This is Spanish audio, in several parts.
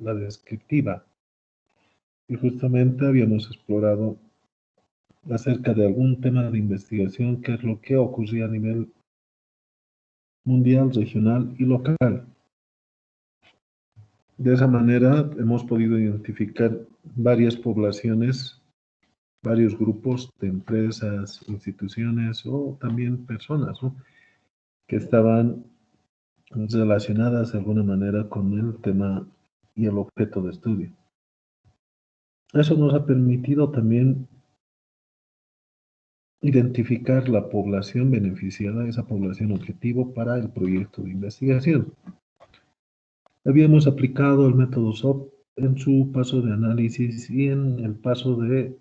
la descriptiva. Y justamente habíamos explorado acerca de algún tema de investigación, qué es lo que ocurría a nivel mundial, regional y local. De esa manera hemos podido identificar varias poblaciones, varios grupos de empresas, instituciones o también personas, ¿no?, que estaban relacionadas de alguna manera con el tema y el objeto de estudio. Eso nos ha permitido también identificar la población beneficiada, esa población objetivo para el proyecto de investigación. Habíamos aplicado el método SOP en su paso de análisis y en el paso de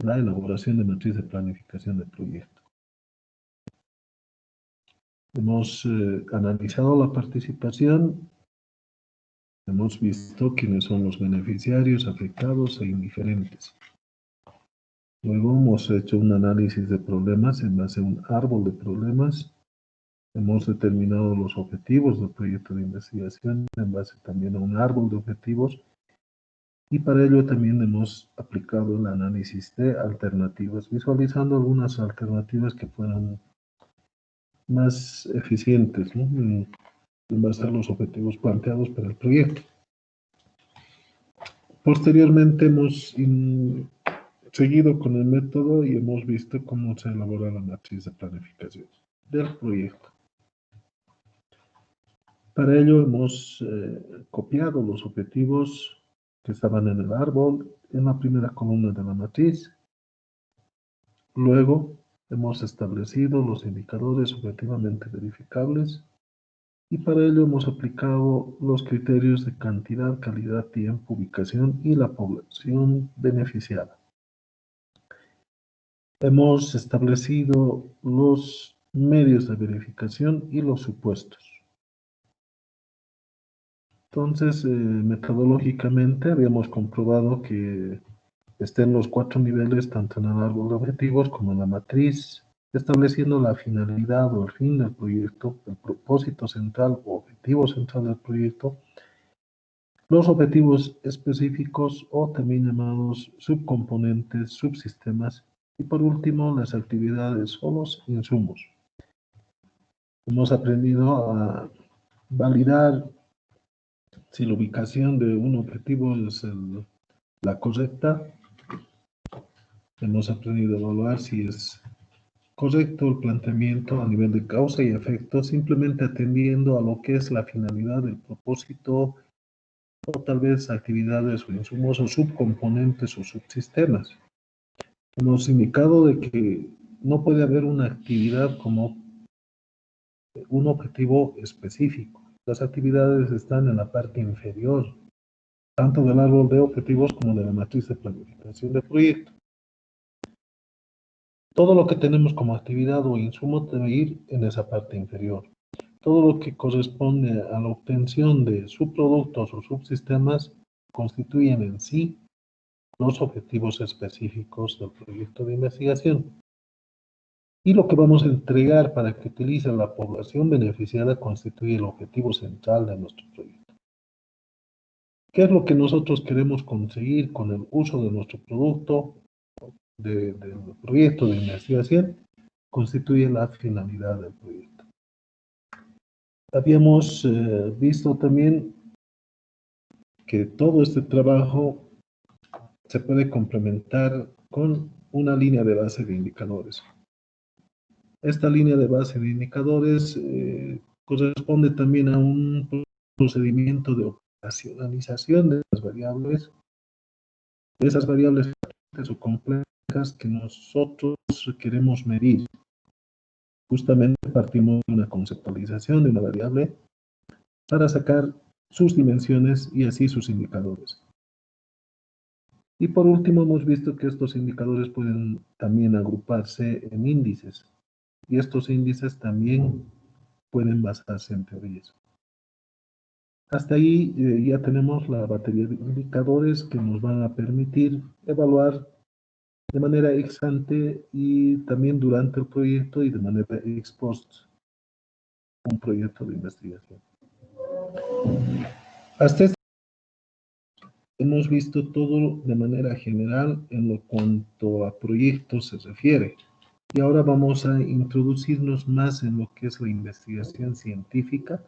la elaboración de matriz de planificación del proyecto. Hemos analizado la participación, hemos visto quiénes son los beneficiarios, afectados e indiferentes. Luego hemos hecho un análisis de problemas en base a un árbol de problemas. Hemos determinado los objetivos del proyecto de investigación en base también a un árbol de objetivos. Y para ello también hemos aplicado el análisis de alternativas, visualizando algunas alternativas que fueran más eficientes, ¿no?, en base a los objetivos planteados para el proyecto. Posteriormente hemos seguido con el método y hemos visto cómo se elabora la matriz de planificación del proyecto. Para ello hemos copiado los objetivos que estaban en el árbol, en la primera columna de la matriz. Luego hemos establecido los indicadores objetivamente verificables y para ello hemos aplicado los criterios de cantidad, calidad, tiempo, ubicación y la población beneficiada. Hemos establecido los medios de verificación y los supuestos. Entonces, metodológicamente habíamos comprobado que estén los 4 niveles, tanto en el árbol de objetivos como en la matriz, estableciendo la finalidad o el fin del proyecto, el propósito central o objetivo central del proyecto, los objetivos específicos o también llamados subcomponentes, subsistemas, y por último las actividades o los insumos. Hemos aprendido a validar si la ubicación de un objetivo es la correcta. Hemos aprendido a evaluar si es correcto el planteamiento a nivel de causa y efecto, simplemente atendiendo a lo que es la finalidad, el propósito, o tal vez actividades o insumos o subcomponentes o subsistemas. Hemos indicado de que no puede haber una actividad como un objetivo específico. Las actividades están en la parte inferior, tanto del árbol de objetivos como de la matriz de planificación del proyecto. Todo lo que tenemos como actividad o insumo debe ir en esa parte inferior. Todo lo que corresponde a la obtención de subproductos o subsistemas constituyen en sí los objetivos específicos del proyecto de investigación. Y lo que vamos a entregar para que utilice la población beneficiada constituye el objetivo central de nuestro proyecto. ¿Qué es lo que nosotros queremos conseguir con el uso de nuestro producto, del proyecto de investigación? Constituye la finalidad del proyecto. Habíamos visto también que todo este trabajo se puede complementar con una línea de base de indicadores. Esta línea de base de indicadores corresponde también a un procedimiento de operacionalización de las variables, de esas variables o complejas que nosotros queremos medir. Justamente partimos de una conceptualización de una variable para sacar sus dimensiones y así sus indicadores. Y por último hemos visto que estos indicadores pueden también agruparse en índices. Y estos índices también pueden basarse en teorías. Hasta ahí ya tenemos la batería de indicadores que nos van a permitir evaluar de manera ex ante y también durante el proyecto y de manera ex post un proyecto de investigación. Hasta este hemos visto todo de manera general en lo cuanto a proyectos se refiere. Y ahora vamos a introducirnos más en lo que es la investigación científica.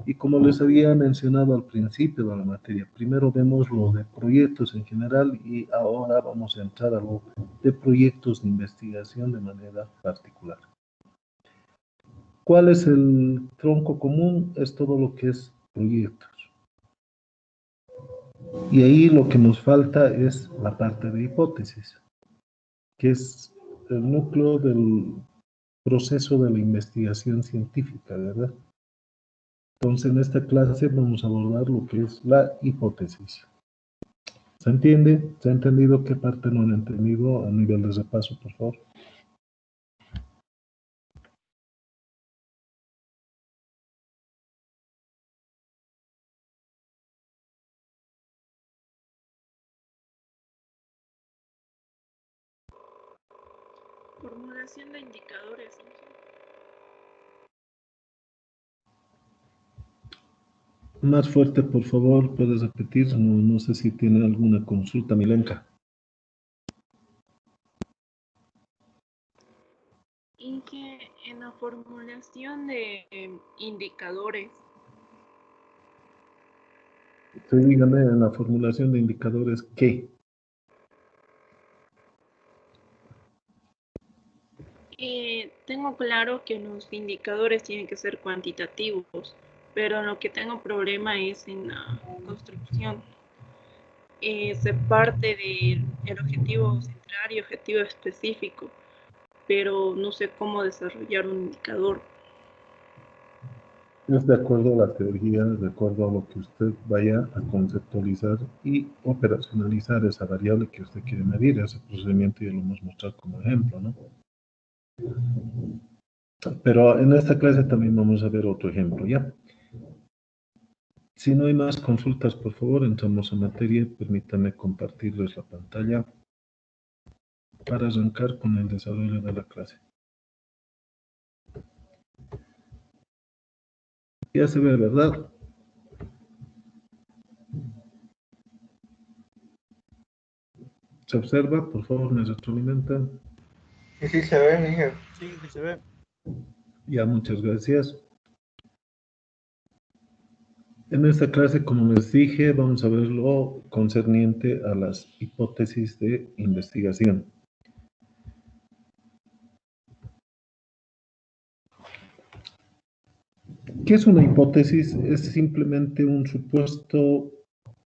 Y como les había mencionado al principio de la materia, primero vemos lo de proyectos en general y ahora vamos a entrar a lo de proyectos de investigación de manera particular. ¿Cuál es el tronco común? Es todo lo que es proyectos. Y ahí lo que nos falta es la parte de hipótesis, que es el núcleo del proceso de la investigación científica, ¿verdad? Entonces, en esta clase vamos a abordar lo que es la hipótesis. ¿Se entiende? ¿Se ha entendido qué parte no han entendido a nivel de repaso, por favor? Formulación de indicadores. Más fuerte, por favor, puedes repetir. No sé si tiene alguna consulta, Milenka. Inge, en la formulación de indicadores, Sí, dígame en la formulación de indicadores qué. tengo claro que los indicadores tienen que ser cuantitativos, pero lo que tengo problema es en la construcción. Se parte del objetivo central y objetivo específico, pero no sé cómo desarrollar un indicador. Es de acuerdo a la teoría, de acuerdo a lo que usted vaya a conceptualizar y operacionalizar esa variable que usted quiere medir. Ese procedimiento ya lo hemos mostrado como ejemplo, ¿no? Pero en esta clase también vamos a ver otro ejemplo, ¿ya? Si no hay más consultas, por favor, entramos en materia. Permítanme compartirles la pantalla para arrancar con el desarrollo de la clase. Ya se ve, ¿verdad? ¿Se observa? Por favor, me retroalimentan. Sí, sí se ve, Miguel. Sí, sí se ve. Ya, muchas gracias. En esta clase, como les dije, vamos a ver lo concerniente a las hipótesis de investigación. ¿Qué es una hipótesis? Es simplemente un supuesto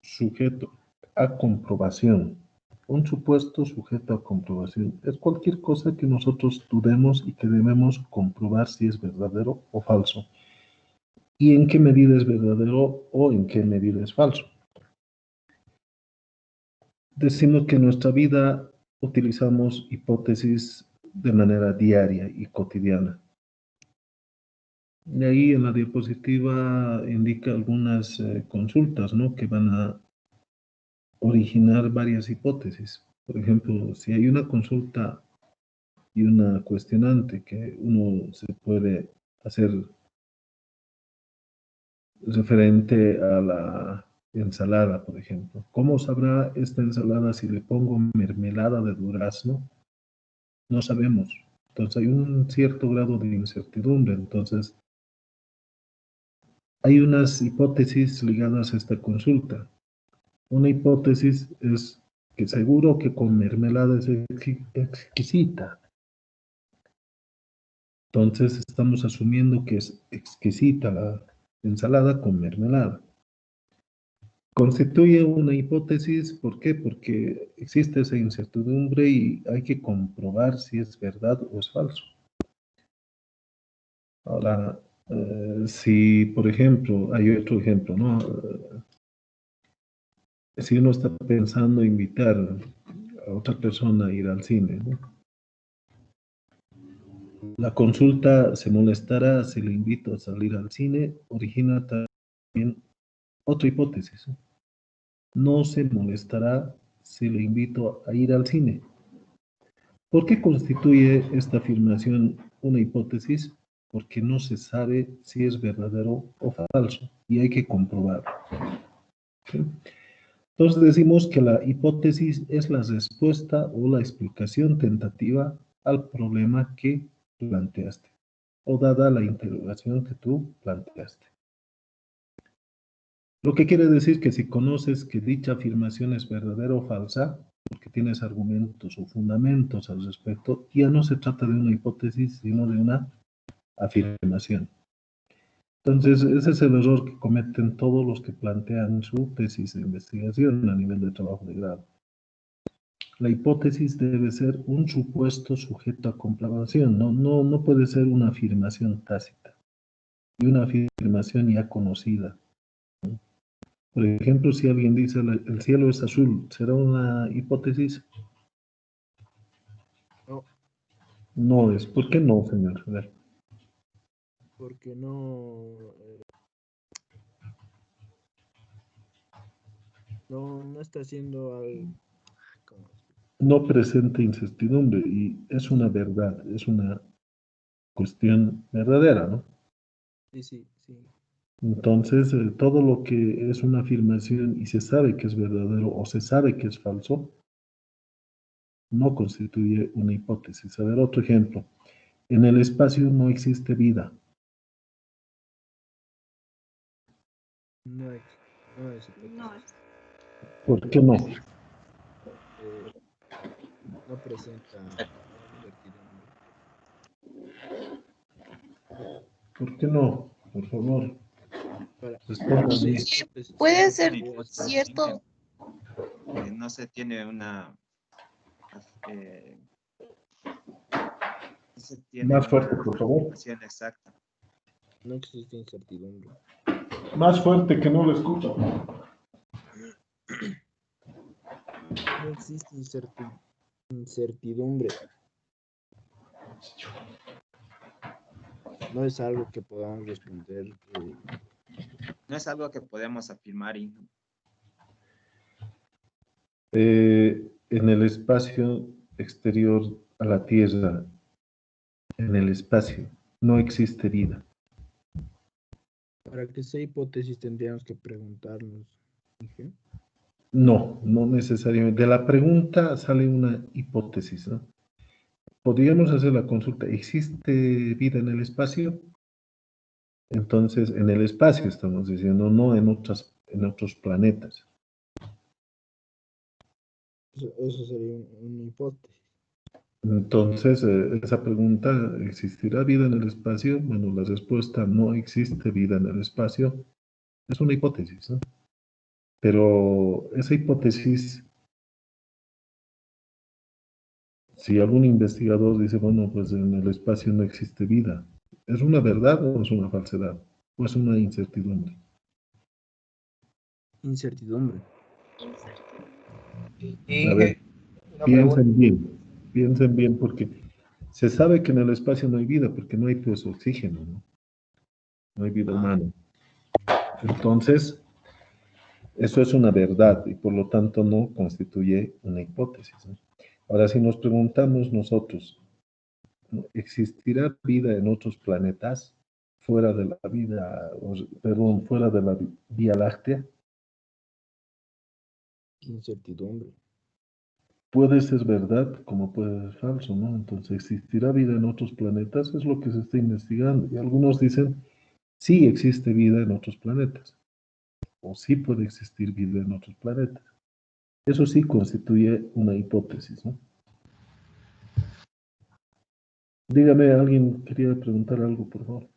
sujeto a comprobación. Un supuesto sujeto a comprobación. Es cualquier cosa que nosotros dudemos y que debemos comprobar si es verdadero o falso. ¿Y en qué medida es verdadero o en qué medida es falso? Decimos que en nuestra vida utilizamos hipótesis de manera diaria y cotidiana. Y ahí en la diapositiva indica algunas consultas, ¿no?, que van a originar varias hipótesis. Por ejemplo, si hay una consulta y una cuestionante que uno se puede hacer referente a la ensalada, por ejemplo. ¿Cómo sabrá esta ensalada si le pongo mermelada de durazno? No sabemos. Entonces hay un cierto grado de incertidumbre. Entonces hay unas hipótesis ligadas a esta consulta. Una hipótesis es que seguro que con mermelada es exquisita. Entonces estamos asumiendo que es exquisita la ensalada con mermelada. Constituye una hipótesis, ¿por qué? Porque existe esa incertidumbre y hay que comprobar si es verdad o es falso. Ahora, si, por ejemplo, hay otro ejemplo, ¿no? Si uno está pensando invitar a otra persona a ir al cine, ¿no? La consulta se molestará si le invito a salir al cine, origina también otra hipótesis, ¿no? No se molestará si le invito a ir al cine. ¿Por qué constituye esta afirmación una hipótesis? Porque no se sabe si es verdadero o falso y hay que comprobarlo. ¿Sí? Entonces decimos que la hipótesis es la respuesta o la explicación tentativa al problema que planteaste o dada la interrogación que tú planteaste. Lo que quiere decir que si conoces que dicha afirmación es verdadera o falsa, porque tienes argumentos o fundamentos al respecto, ya no se trata de una hipótesis, sino de una afirmación. Entonces, ese es el error que cometen todos los que plantean su tesis de investigación a nivel de trabajo de grado. La hipótesis debe ser un supuesto sujeto a comprobación, no puede ser una afirmación tácita y una afirmación ya conocida. Por ejemplo, si alguien dice el cielo es azul, ¿será una hipótesis? No, No es. ¿Por qué no, señor? A ver. porque no, no está haciendo algo. ¿Cómo? No presenta incertidumbre y es una verdad, es una cuestión verdadera, ¿no? Sí. Entonces, todo lo que es una afirmación y se sabe que es verdadero o se sabe que es falso, no constituye una hipótesis. A ver, otro ejemplo. En el espacio no existe vida. No es hipótesis. No es. ¿Por qué no? Eh, no presenta incertidumbre. ¿Por qué no? Por favor, Para respóndame. hipótesis, Puede no ser podría ser. cierto, Que no se tiene una no se tiene Más fuerte, una por favor. afirmación exacta. No existe incertidumbre. Más fuerte que no lo escucho. No existe incertidumbre. No es algo que podamos responder. No es algo que podemos afirmar y En el espacio exterior a la Tierra, en el espacio, no existe vida. Para que sea hipótesis tendríamos que preguntarnos. ¿Sí? No necesariamente. De la pregunta sale una hipótesis, ¿no? Podríamos hacer la consulta, ¿existe vida en el espacio? Entonces, en el espacio estamos diciendo, no en otros planetas. Eso sería una hipótesis. Entonces, esa pregunta, ¿existirá vida en el espacio? Bueno, la respuesta, no existe vida en el espacio, es una hipótesis, ¿no? Pero esa hipótesis, si algún investigador dice, bueno, pues en el espacio no existe vida, ¿es una verdad o es una falsedad? ¿O es una incertidumbre? Incertidumbre. Incertidumbre. Y A ver, una pregunta. piensen bien, porque se sabe que en el espacio no hay vida, porque no hay pues oxígeno, ¿no? No hay vida humana. Entonces, eso es una verdad y por lo tanto no constituye una hipótesis, ¿no? Ahora, si nos preguntamos nosotros, ¿no? ¿Existirá vida en otros planetas fuera de la vida, perdón, fuera de la Vía Láctea? Incertidumbre. Puede ser verdad como puede ser falso, ¿no? Entonces, ¿existirá vida en otros planetas? Es lo que se está investigando. Y algunos dicen, sí existe vida en otros planetas, o sí puede existir vida en otros planetas. Eso sí constituye una hipótesis, ¿no? Dígame, alguien quería preguntar algo, por favor.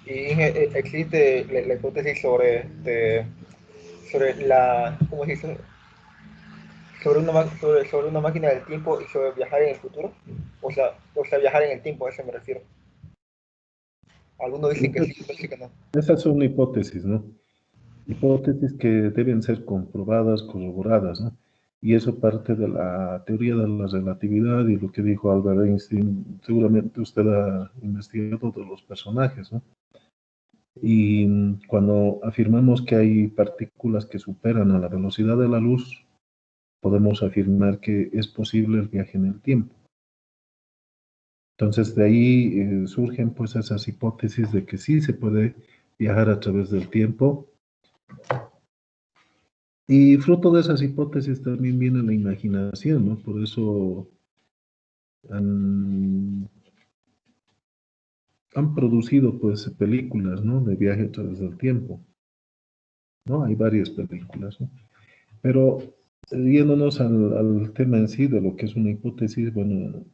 Y existe la hipótesis sobre la, ¿cómo se dice? Sobre una máquina del tiempo y sobre viajar en el futuro. O sea, viajar en el tiempo, a eso me refiero. Algunos dicen que sí, otros dicen que no. Esas son hipótesis, ¿no? Hipótesis que deben ser comprobadas, corroboradas, ¿no? Y eso parte de la teoría de la relatividad y lo que dijo Albert Einstein. Seguramente usted ha investigado de los personajes, ¿no? Y cuando afirmamos que hay partículas que superan a la velocidad de la luz, podemos afirmar que es posible el viaje en el tiempo. Entonces de ahí surgen pues esas hipótesis de que sí se puede viajar a través del tiempo Y fruto de esas hipótesis también viene la imaginación, ¿no? Por eso han, han producido, pues, películas, ¿no? De viaje a través del tiempo, ¿no? Hay varias películas, ¿no? Pero yéndonos al tema en sí de lo que es una hipótesis, bueno,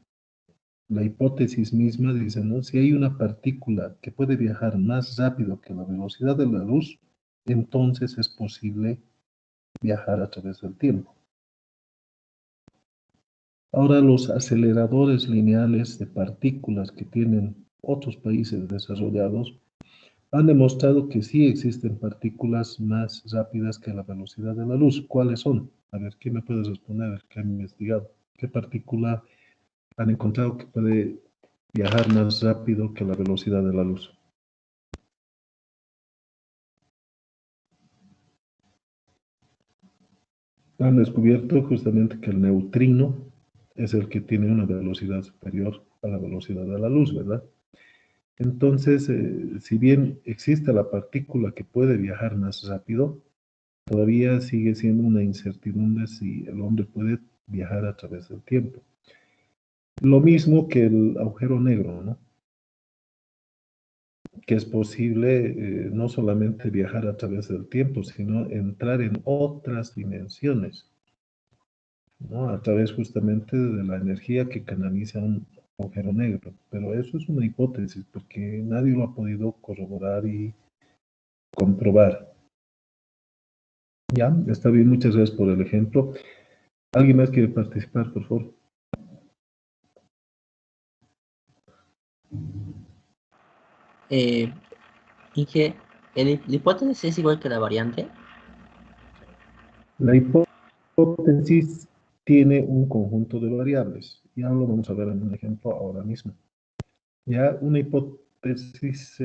la hipótesis misma dice, ¿no? Si hay una partícula que puede viajar más rápido que la velocidad de la luz, entonces es posible viajar a través del tiempo. Ahora, los aceleradores lineales de partículas que tienen otros países desarrollados han demostrado que sí existen partículas más rápidas que la velocidad de la luz. ¿Cuáles son? A ver, ¿quién me puede responder? ¿Qué han investigado? ¿Qué partícula han encontrado que puede viajar más rápido que la velocidad de la luz? Han descubierto justamente que el neutrino es el que tiene una velocidad superior a la velocidad de la luz, ¿verdad? Entonces, si bien existe la partícula que puede viajar más rápido, todavía sigue siendo una incertidumbre si el hombre puede viajar a través del tiempo. Lo mismo que el agujero negro, ¿no? Que es posible no solamente viajar a través del tiempo, sino entrar en otras dimensiones, ¿no? A través justamente de la energía que canaliza un agujero negro. Pero eso es una hipótesis, porque nadie lo ha podido corroborar y comprobar. Ya, está bien, muchas gracias por el ejemplo. ¿Alguien más quiere participar, por favor? Inge, ¿la hipótesis es igual que la variante? La hipótesis tiene un conjunto de variables. Ya lo vamos a ver en un ejemplo ahora mismo. Ya una hipótesis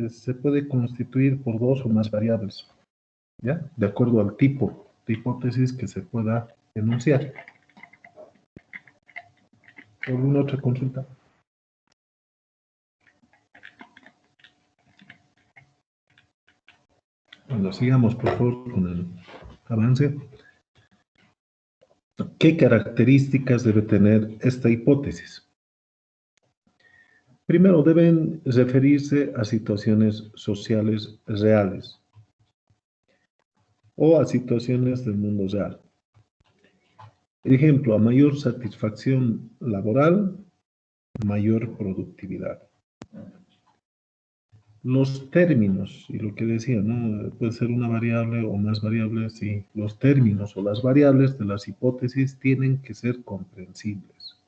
se puede constituir por dos o más variables, ¿ya? De acuerdo al tipo de hipótesis que se pueda enunciar. ¿Alguna otra consulta? Bueno, sigamos por favor con el avance. ¿Qué características debe tener esta hipótesis? Primero, deben referirse a situaciones sociales reales o a situaciones del mundo real. Ejemplo, a mayor satisfacción laboral, mayor productividad. Los términos, y lo que decía, ¿no? Puede ser una variable o más variables, sí. Los términos o las variables de las hipótesis tienen que ser comprensibles,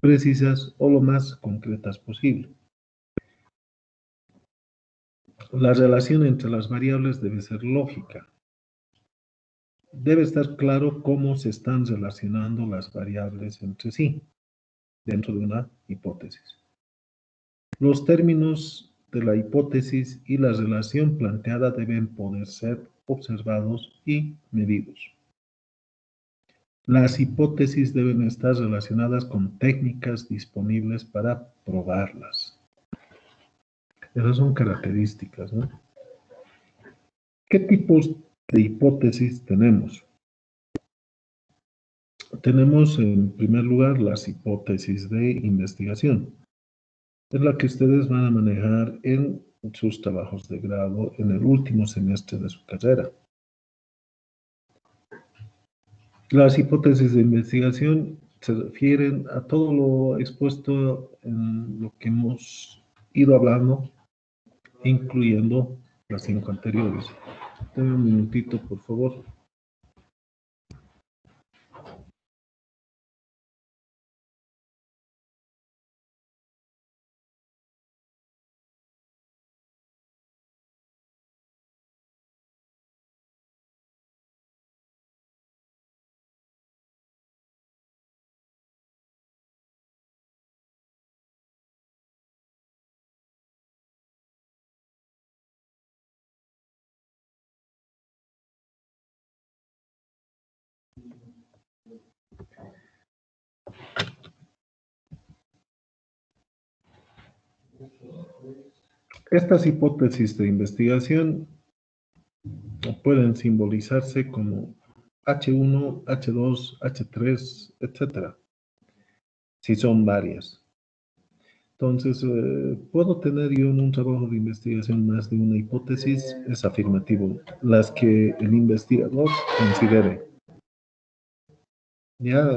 precisas o lo más concretas posible. La relación entre las variables debe ser lógica. Debe estar claro cómo se están relacionando las variables entre sí dentro de una hipótesis. Los términos de la hipótesis y la relación planteada deben poder ser observados y medidos. Las hipótesis deben estar relacionadas con técnicas disponibles para probarlas. Esas son características, ¿no? ¿Qué tipos de hipótesis tenemos? Tenemos en primer lugar las hipótesis de investigación. Es la que ustedes van a manejar en sus trabajos de grado en el último semestre de su carrera. Las hipótesis de investigación se refieren a todo lo expuesto en lo que hemos ido hablando, incluyendo las 5 anteriores. Dame un minutito, por favor. Estas hipótesis de investigación pueden simbolizarse como H1, H2, H3, etcétera, si son varias. Entonces, ¿puedo tener yo en un trabajo de investigación más de una hipótesis? Es afirmativo, las que el investigador considere. Ya,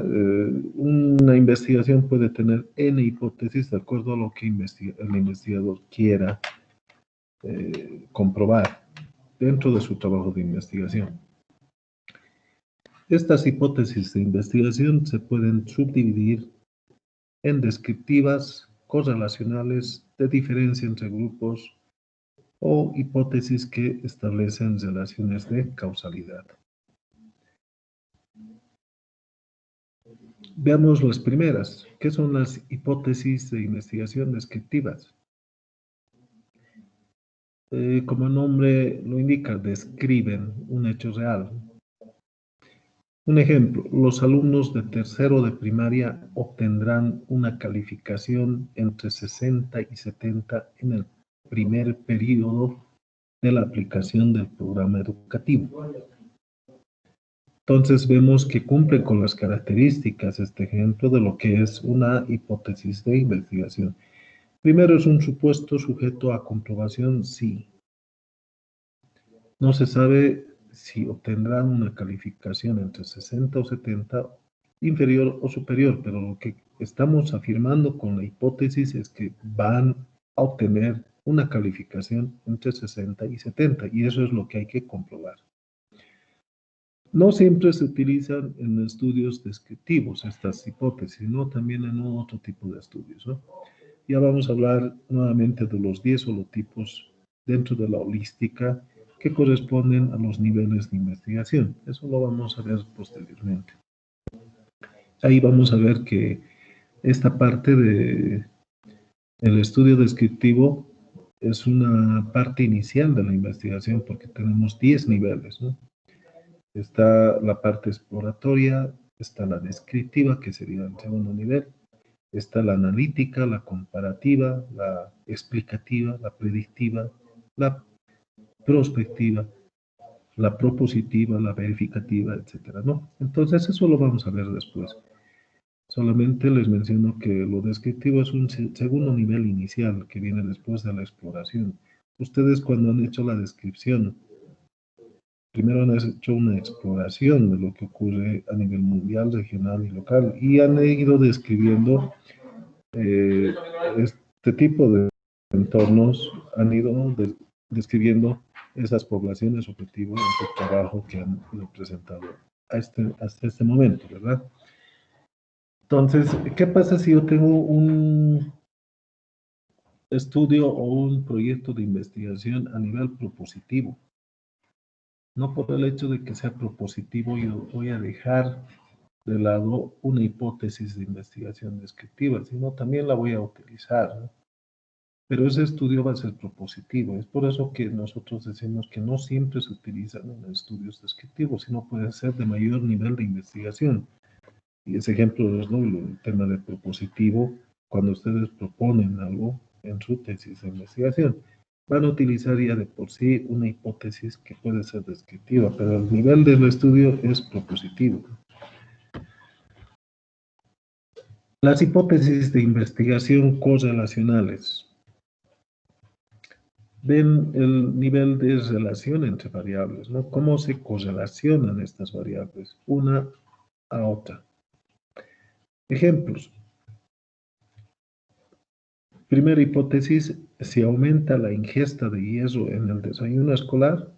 una investigación puede tener N hipótesis de acuerdo a lo que el investigador quiera comprobar dentro de su trabajo de investigación. Estas hipótesis de investigación se pueden subdividir en descriptivas, correlacionales, de diferencia entre grupos o hipótesis que establecen relaciones de causalidad. Veamos las primeras. ¿Qué son las hipótesis de investigación descriptivas? Como el nombre lo indica, describen un hecho real. Un ejemplo, los alumnos de tercero de primaria obtendrán una calificación entre 60 y 70 en el primer periodo de la aplicación del programa educativo. Entonces vemos que cumple con las características este ejemplo de lo que es una hipótesis de investigación. Primero, es un supuesto sujeto a comprobación, sí. No se sabe si obtendrán una calificación entre 60 o 70, inferior o superior, pero lo que estamos afirmando con la hipótesis es que van a obtener una calificación entre 60 y 70, y eso es lo que hay que comprobar. No siempre se utilizan en estudios descriptivos estas hipótesis, sino también en otro tipo de estudios, ¿no? Ya vamos a hablar nuevamente de los 10 holotipos dentro de la holística que corresponden a los niveles de investigación. Eso lo vamos a ver posteriormente. Ahí vamos a ver que esta parte del estudio descriptivo es una parte inicial de la investigación porque tenemos 10 niveles, ¿no? Está la parte exploratoria, está la descriptiva, que sería el segundo nivel, está la analítica, la comparativa, la explicativa, la predictiva, la prospectiva, la propositiva, la verificativa, etcétera, ¿no? Entonces, eso lo vamos a ver después. Solamente les menciono que lo descriptivo es un segundo nivel inicial que viene después de la exploración. Ustedes cuando han hecho la descripción, primero han hecho una exploración de lo que ocurre a nivel mundial, regional y local, y han ido describiendo este tipo de entornos, han ido describiendo esas poblaciones objetivo en su trabajo que han ido presentado hasta este momento, ¿verdad? Entonces, ¿qué pasa si yo tengo un estudio o un proyecto de investigación a nivel propositivo? No por el hecho de que sea propositivo, yo voy a dejar de lado una hipótesis de investigación descriptiva, sino también la voy a utilizar, ¿no? Pero ese estudio va a ser propositivo. Es por eso que nosotros decimos que no siempre se utilizan en estudios descriptivos, sino puede ser de mayor nivel de investigación. Y ese ejemplo les doy, el tema del propositivo, cuando ustedes proponen algo en su tesis de investigación, van a utilizar ya de por sí una hipótesis que puede ser descriptiva, pero el nivel del estudio es propositivo. Las hipótesis de investigación correlacionales. Ven el nivel de relación entre variables, ¿no? Cómo se correlacionan estas variables una a otra. Ejemplos. Primera hipótesis, si aumenta la ingesta de hierro en el desayuno escolar,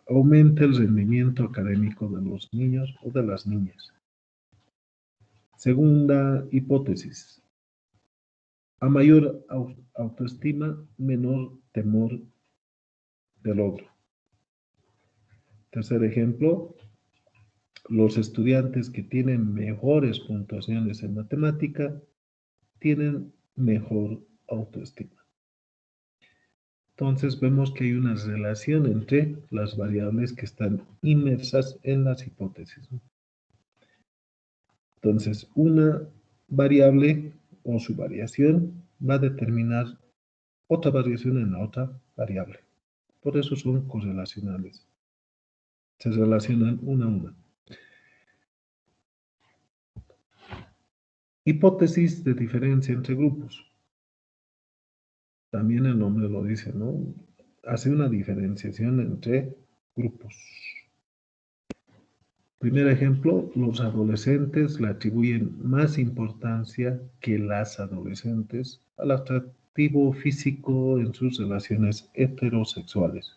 aumenta el rendimiento académico de los niños o de las niñas. Segunda hipótesis, a mayor autoestima, menor temor de logro. Tercer ejemplo, los estudiantes que tienen mejores puntuaciones en matemática tienen mejor autoestima. Entonces vemos que hay una relación entre las variables que están inmersas en las hipótesis. Entonces, una variable o su variación va a determinar otra variación en la otra variable. Por eso son correlacionales. Se relacionan una a una. Hipótesis de diferencia entre grupos. También el nombre lo dice, ¿no? Hace una diferenciación entre grupos. Primer ejemplo, los adolescentes le atribuyen más importancia que las adolescentes al atractivo físico en sus relaciones heterosexuales.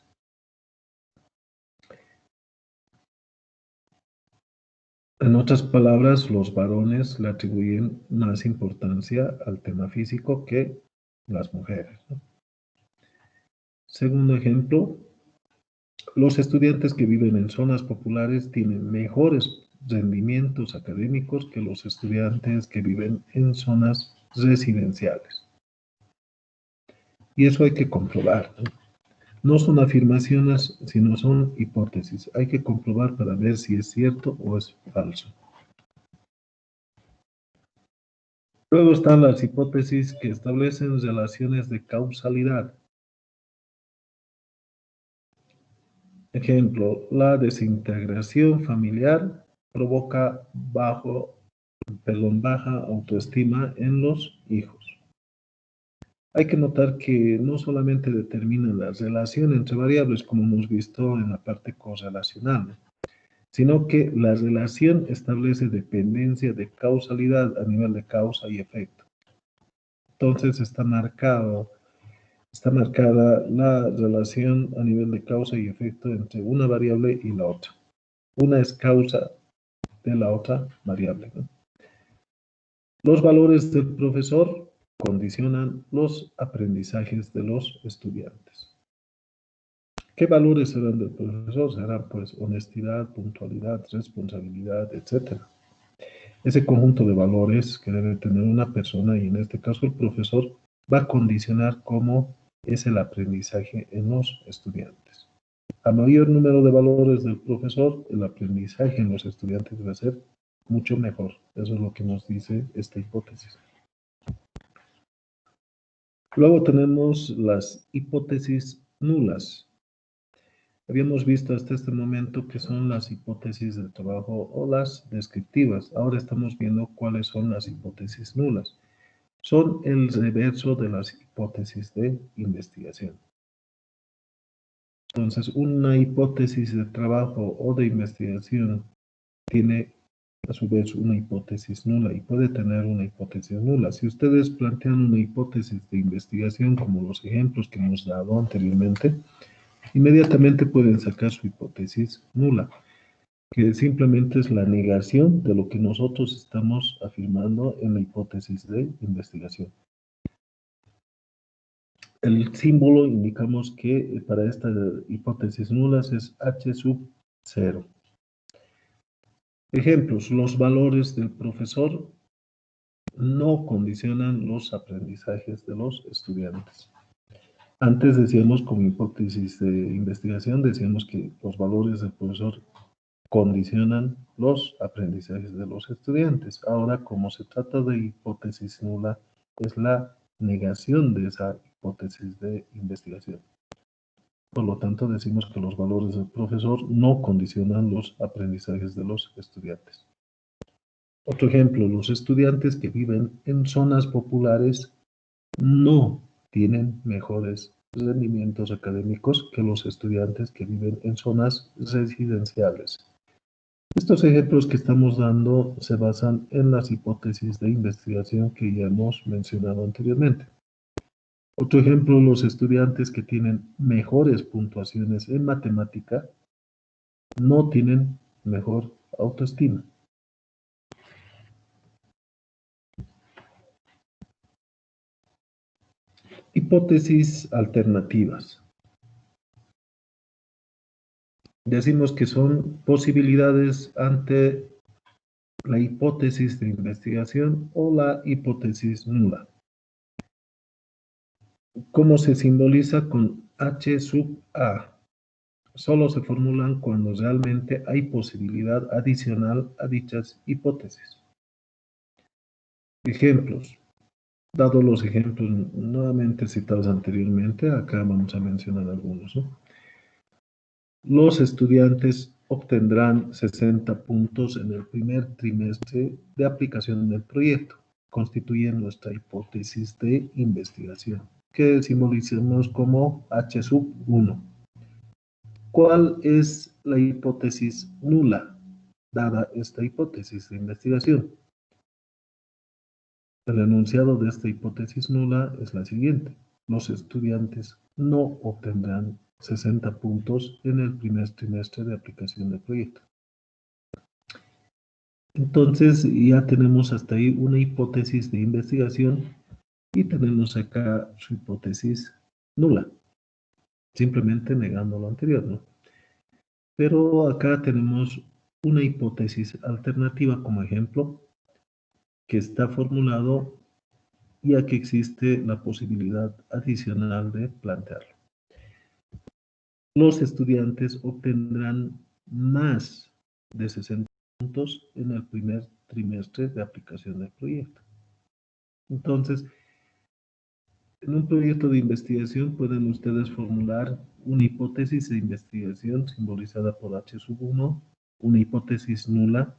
En otras palabras, los varones le atribuyen más importancia al tema físico que las mujeres, ¿no? Segundo ejemplo, los estudiantes que viven en zonas populares tienen mejores rendimientos académicos que los estudiantes que viven en zonas residenciales. Y eso hay que comprobar, ¿no? No son afirmaciones, sino son hipótesis. Hay que comprobar para ver si es cierto o es falso. Luego están las hipótesis que establecen relaciones de causalidad. Ejemplo, la desintegración familiar provoca baja autoestima en los hijos. Hay que notar que no solamente determina la relación entre variables, como hemos visto en la parte correlacional, sino que la relación establece dependencia de causalidad a nivel de causa y efecto. Entonces está marcada la relación a nivel de causa y efecto entre una variable y la otra. Una es causa de la otra variable, ¿no? Los valores del profesor condicionan los aprendizajes de los estudiantes. ¿Qué valores serán del profesor? Serán pues honestidad, puntualidad, responsabilidad, etc. Ese conjunto de valores que debe tener una persona, y en este caso el profesor, va a condicionar cómo es el aprendizaje en los estudiantes. A mayor número de valores del profesor, el aprendizaje en los estudiantes va a ser mucho mejor. Eso es lo que nos dice esta hipótesis. Luego tenemos las hipótesis nulas. Habíamos visto hasta este momento que son las hipótesis de trabajo o las descriptivas. Ahora estamos viendo cuáles son las hipótesis nulas. Son el reverso de las hipótesis de investigación. Entonces, una hipótesis de trabajo o de investigación tiene a su vez una hipótesis nula y puede tener una hipótesis nula. Si ustedes plantean una hipótesis de investigación como los ejemplos que hemos dado anteriormente, inmediatamente pueden sacar su hipótesis nula, que simplemente es la negación de lo que nosotros estamos afirmando en la hipótesis de investigación. El símbolo indicamos que para esta hipótesis nulas es H sub 0. Ejemplos, los valores del profesor no condicionan los aprendizajes de los estudiantes. Antes decíamos, como hipótesis de investigación, decíamos que los valores del profesor condicionan los aprendizajes de los estudiantes. Ahora, como se trata de hipótesis nula, es la negación de esa hipótesis de investigación. Por lo tanto, decimos que los valores del profesor no condicionan los aprendizajes de los estudiantes. Otro ejemplo, los estudiantes que viven en zonas populares no tienen mejores rendimientos académicos que los estudiantes que viven en zonas residenciales. Estos ejemplos que estamos dando se basan en las hipótesis de investigación que ya hemos mencionado anteriormente. Otro ejemplo, los estudiantes que tienen mejores puntuaciones en matemática no tienen mejor autoestima. Hipótesis alternativas. Decimos que son posibilidades ante la hipótesis de investigación o la hipótesis nula. ¿Cómo se simboliza con H sub A? Solo se formulan cuando realmente hay posibilidad adicional a dichas hipótesis. Ejemplos. Dado los ejemplos nuevamente citados anteriormente, acá vamos a mencionar algunos, ¿no? Los estudiantes obtendrán 60 puntos en el primer trimestre de aplicación del proyecto. Constituyen nuestra hipótesis de investigación, que simbolizamos como H sub 1. ¿Cuál es la hipótesis nula, dada esta hipótesis de investigación? El enunciado de esta hipótesis nula es la siguiente. Los estudiantes no obtendrán 60 puntos en el primer trimestre de aplicación del proyecto. Entonces ya tenemos hasta ahí una hipótesis de investigación y tenemos acá su hipótesis nula, simplemente negando lo anterior, ¿no? Pero acá tenemos una hipótesis alternativa como ejemplo que está formulado ya que existe la posibilidad adicional de plantearlo. Los estudiantes obtendrán más de 60 puntos en el primer trimestre de aplicación del proyecto. Entonces, en un proyecto de investigación pueden ustedes formular una hipótesis de investigación simbolizada por H sub 1, una hipótesis nula,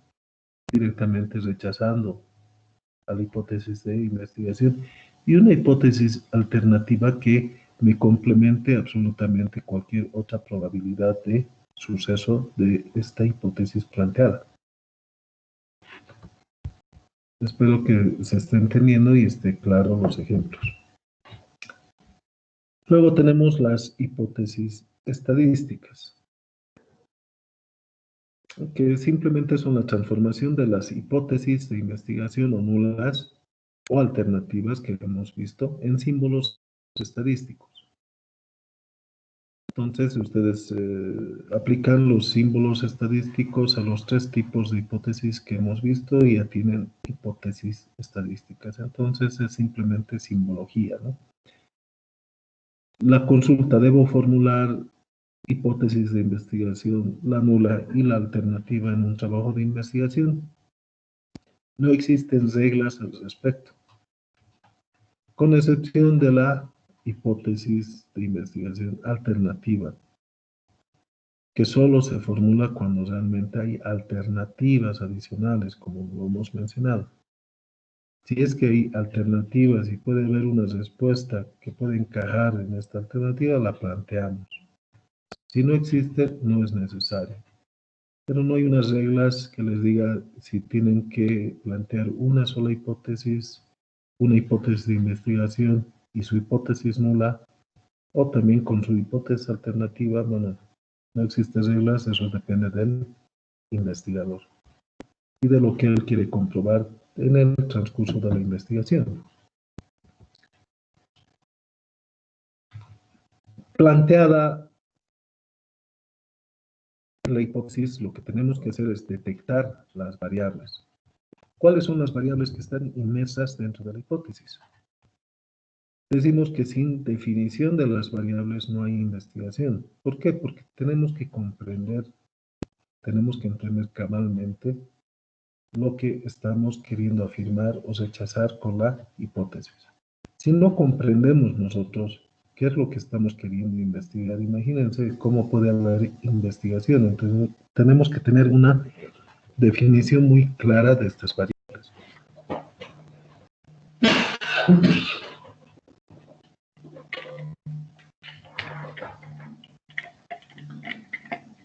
directamente rechazando a la hipótesis de investigación, y una hipótesis alternativa que me complemente absolutamente cualquier otra probabilidad de suceso de esta hipótesis planteada. Espero que se esté entendiendo y esté claro los ejemplos. Luego tenemos las hipótesis estadísticas, que simplemente son la transformación de las hipótesis de investigación o nulas o alternativas que hemos visto en símbolos estadísticos. Entonces, ustedes aplican los símbolos estadísticos a los tres tipos de hipótesis que hemos visto y ya tienen hipótesis estadísticas. Entonces, es simplemente simbología, ¿no? La consulta, debo formular hipótesis de investigación, la nula y la alternativa en un trabajo de investigación. No existen reglas al respecto, con excepción de la hipótesis de investigación alternativa, que solo se formula cuando realmente hay alternativas adicionales, como lo hemos mencionado. Si es que hay alternativas y puede haber una respuesta que puede encajar en esta alternativa, la planteamos. Si no existe, no es necesario. Pero no hay unas reglas que les diga si tienen que plantear una sola hipótesis, una hipótesis de investigación y su hipótesis nula, o también con su hipótesis alternativa. Bueno, no existen reglas, eso depende del investigador y de lo que él quiere comprobar en el transcurso de la investigación. Planteada la hipótesis, lo que tenemos que hacer es detectar las variables. ¿Cuáles son las variables que están inmersas dentro de la hipótesis? Decimos que sin definición de las variables no hay investigación. ¿Por qué? Porque tenemos que entender cabalmente lo que estamos queriendo afirmar o rechazar con la hipótesis. Si no comprendemos nosotros qué es lo que estamos queriendo investigar, imagínense cómo puede haber investigación. Entonces, tenemos que tener una definición muy clara de estas variables.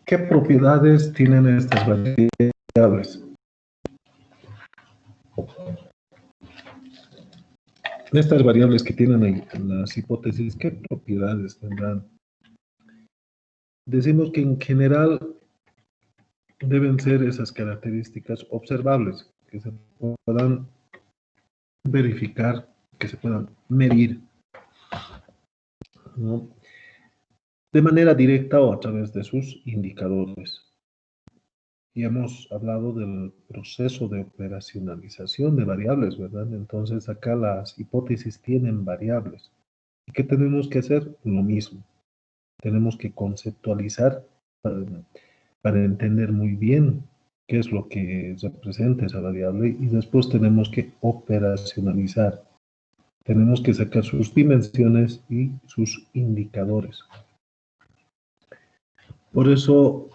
¿Qué propiedades tienen estas variables? Estas variables que tienen ahí, las hipótesis, ¿qué propiedades tendrán? Decimos que en general deben ser esas características observables, que se puedan verificar, que se puedan medir, ¿no? De manera directa o a través de sus indicadores. Y hemos hablado del proceso de operacionalización de variables, ¿verdad? Entonces acá las hipótesis tienen variables. ¿Y qué tenemos que hacer? Lo mismo. Tenemos que conceptualizar para entender muy bien qué es lo que representa esa variable y después tenemos que operacionalizar. Tenemos que sacar sus dimensiones y sus indicadores. Por eso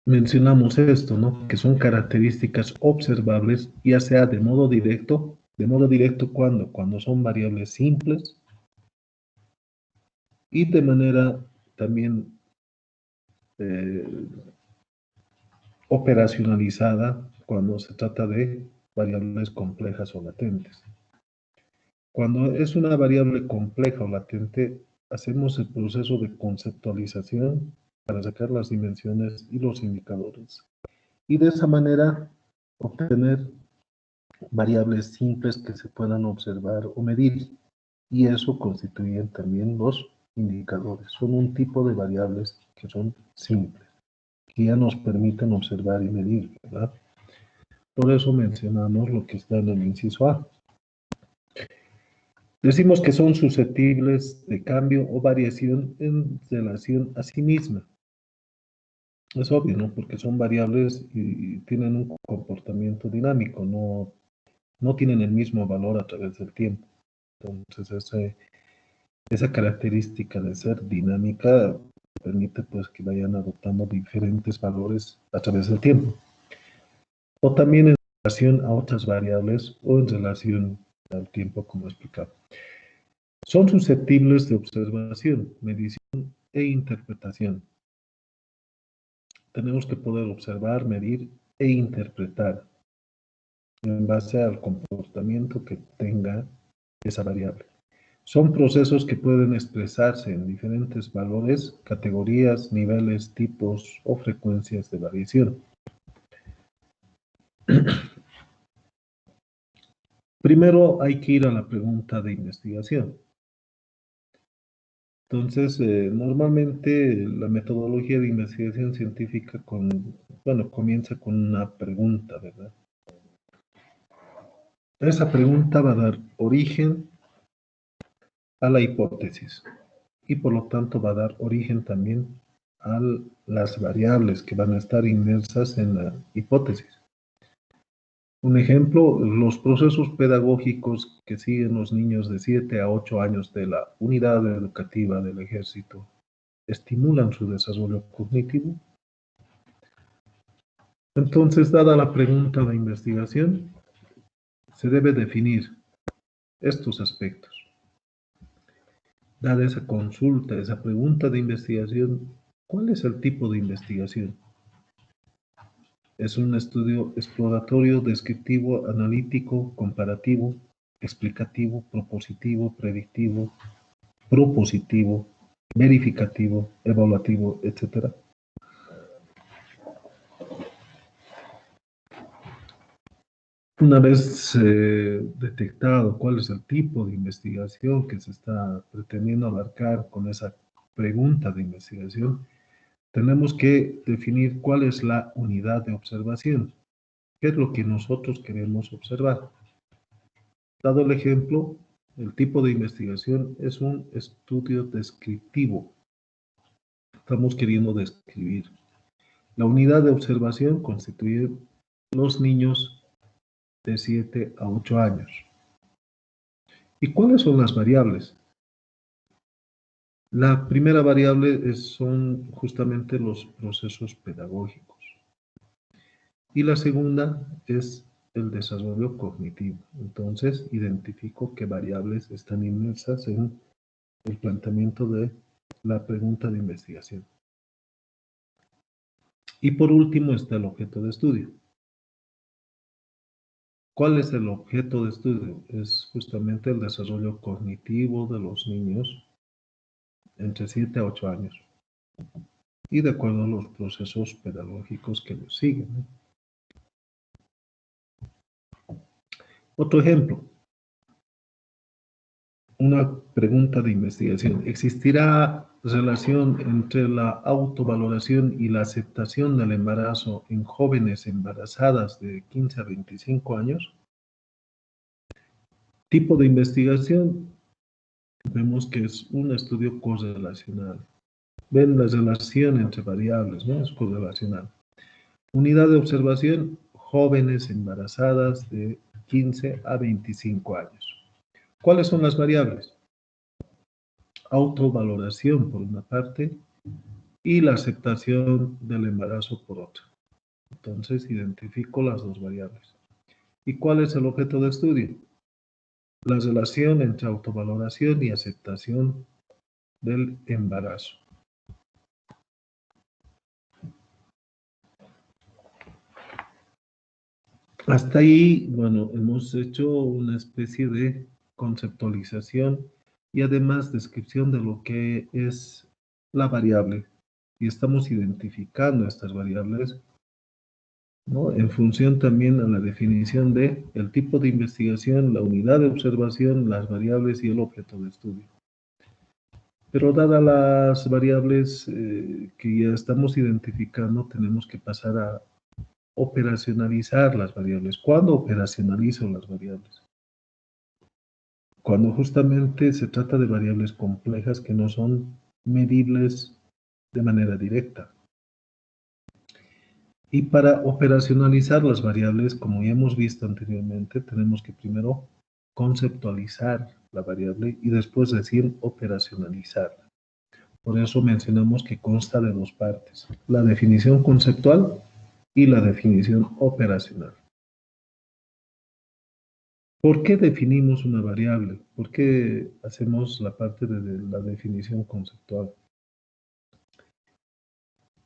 mencionamos esto, ¿no? Que son características observables, ya sea de modo directo. ¿De modo directo cuándo? Cuando son variables simples, y de manera también operacionalizada cuando se trata de variables complejas o latentes. Cuando es una variable compleja o latente, hacemos el proceso de conceptualización para sacar las dimensiones y los indicadores. Y de esa manera obtener variables simples que se puedan observar o medir. Y eso constituyen también los indicadores. Son un tipo de variables que son simples, que ya nos permiten observar y medir, ¿verdad? Por eso mencionamos lo que está en el inciso A. Decimos que son susceptibles de cambio o variación en relación a sí misma. Es obvio, ¿no? Porque son variables y tienen un comportamiento dinámico, no tienen el mismo valor a través del tiempo. Entonces, esa característica de ser dinámica permite pues que vayan adoptando diferentes valores a través del tiempo. O también en relación a otras variables o en relación al tiempo, como explicaba. Son susceptibles de observación, medición e interpretación. Tenemos que poder observar, medir e interpretar en base al comportamiento que tenga esa variable. Son procesos que pueden expresarse en diferentes valores, categorías, niveles, tipos o frecuencias de variación. Primero hay que ir a la pregunta de investigación. Entonces, normalmente la metodología de investigación científica comienza con una pregunta, ¿verdad? Esa pregunta va a dar origen a la hipótesis y por lo tanto va a dar origen también a las variables que van a estar inmersas en la hipótesis. Un ejemplo, los procesos pedagógicos que siguen los niños de 7 a 8 años de la unidad educativa del ejército estimulan su desarrollo cognitivo. Entonces, dada la pregunta de investigación, se debe definir estos aspectos. Dada esa consulta, esa pregunta de investigación, ¿cuál es el tipo de investigación? Es un estudio exploratorio, descriptivo, analítico, comparativo, explicativo, propositivo, predictivo, propositivo, verificativo, evaluativo, etc. Una vez detectado cuál es el tipo de investigación que se está pretendiendo abarcar con esa pregunta de investigación, tenemos que definir cuál es la unidad de observación, qué es lo que nosotros queremos observar. Dado el ejemplo, el tipo de investigación es un estudio descriptivo. Estamos queriendo describir. La unidad de observación constituye los niños de 7 a 8 años. ¿Y cuáles son las variables? La primera variable son justamente los procesos pedagógicos. Y la segunda es el desarrollo cognitivo. Entonces, identifico qué variables están inmersas en el planteamiento de la pregunta de investigación. Y por último está el objeto de estudio. ¿Cuál es el objeto de estudio? Es justamente el desarrollo cognitivo de los niños entre 7 a 8 años y de acuerdo a los procesos pedagógicos que los siguen, ¿no? Otro ejemplo, una pregunta de investigación. ¿Existirá relación entre la autovaloración y la aceptación del embarazo en jóvenes embarazadas de 15 a 25 años? Tipo de investigación, vemos que es un estudio correlacional. Ven la relación entre variables, ¿no? Es correlacional. Unidad de observación, jóvenes embarazadas de 15 a 25 años. ¿Cuáles son las variables? Autovaloración, por una parte, y la aceptación del embarazo por otra. Entonces, identifico las dos variables. ¿Y cuál es el objeto de estudio? La relación entre autovaloración y aceptación del embarazo. Hasta ahí, bueno, hemos hecho una especie de conceptualización y además descripción de lo que es la variable. Y estamos identificando estas variables, ¿no? En función también a la definición de el tipo de investigación, la unidad de observación, las variables y el objeto de estudio. Pero dadas las variables que ya estamos identificando, tenemos que pasar a operacionalizar las variables. ¿Cuándo operacionalizo las variables? Cuando justamente se trata de variables complejas que no son medibles de manera directa. Y para operacionalizar las variables, como ya hemos visto anteriormente, tenemos que primero conceptualizar la variable y después decir operacionalizarla. Por eso mencionamos que consta de dos partes, la definición conceptual y la definición operacional. ¿Por qué definimos una variable? ¿Por qué hacemos la parte de la definición conceptual?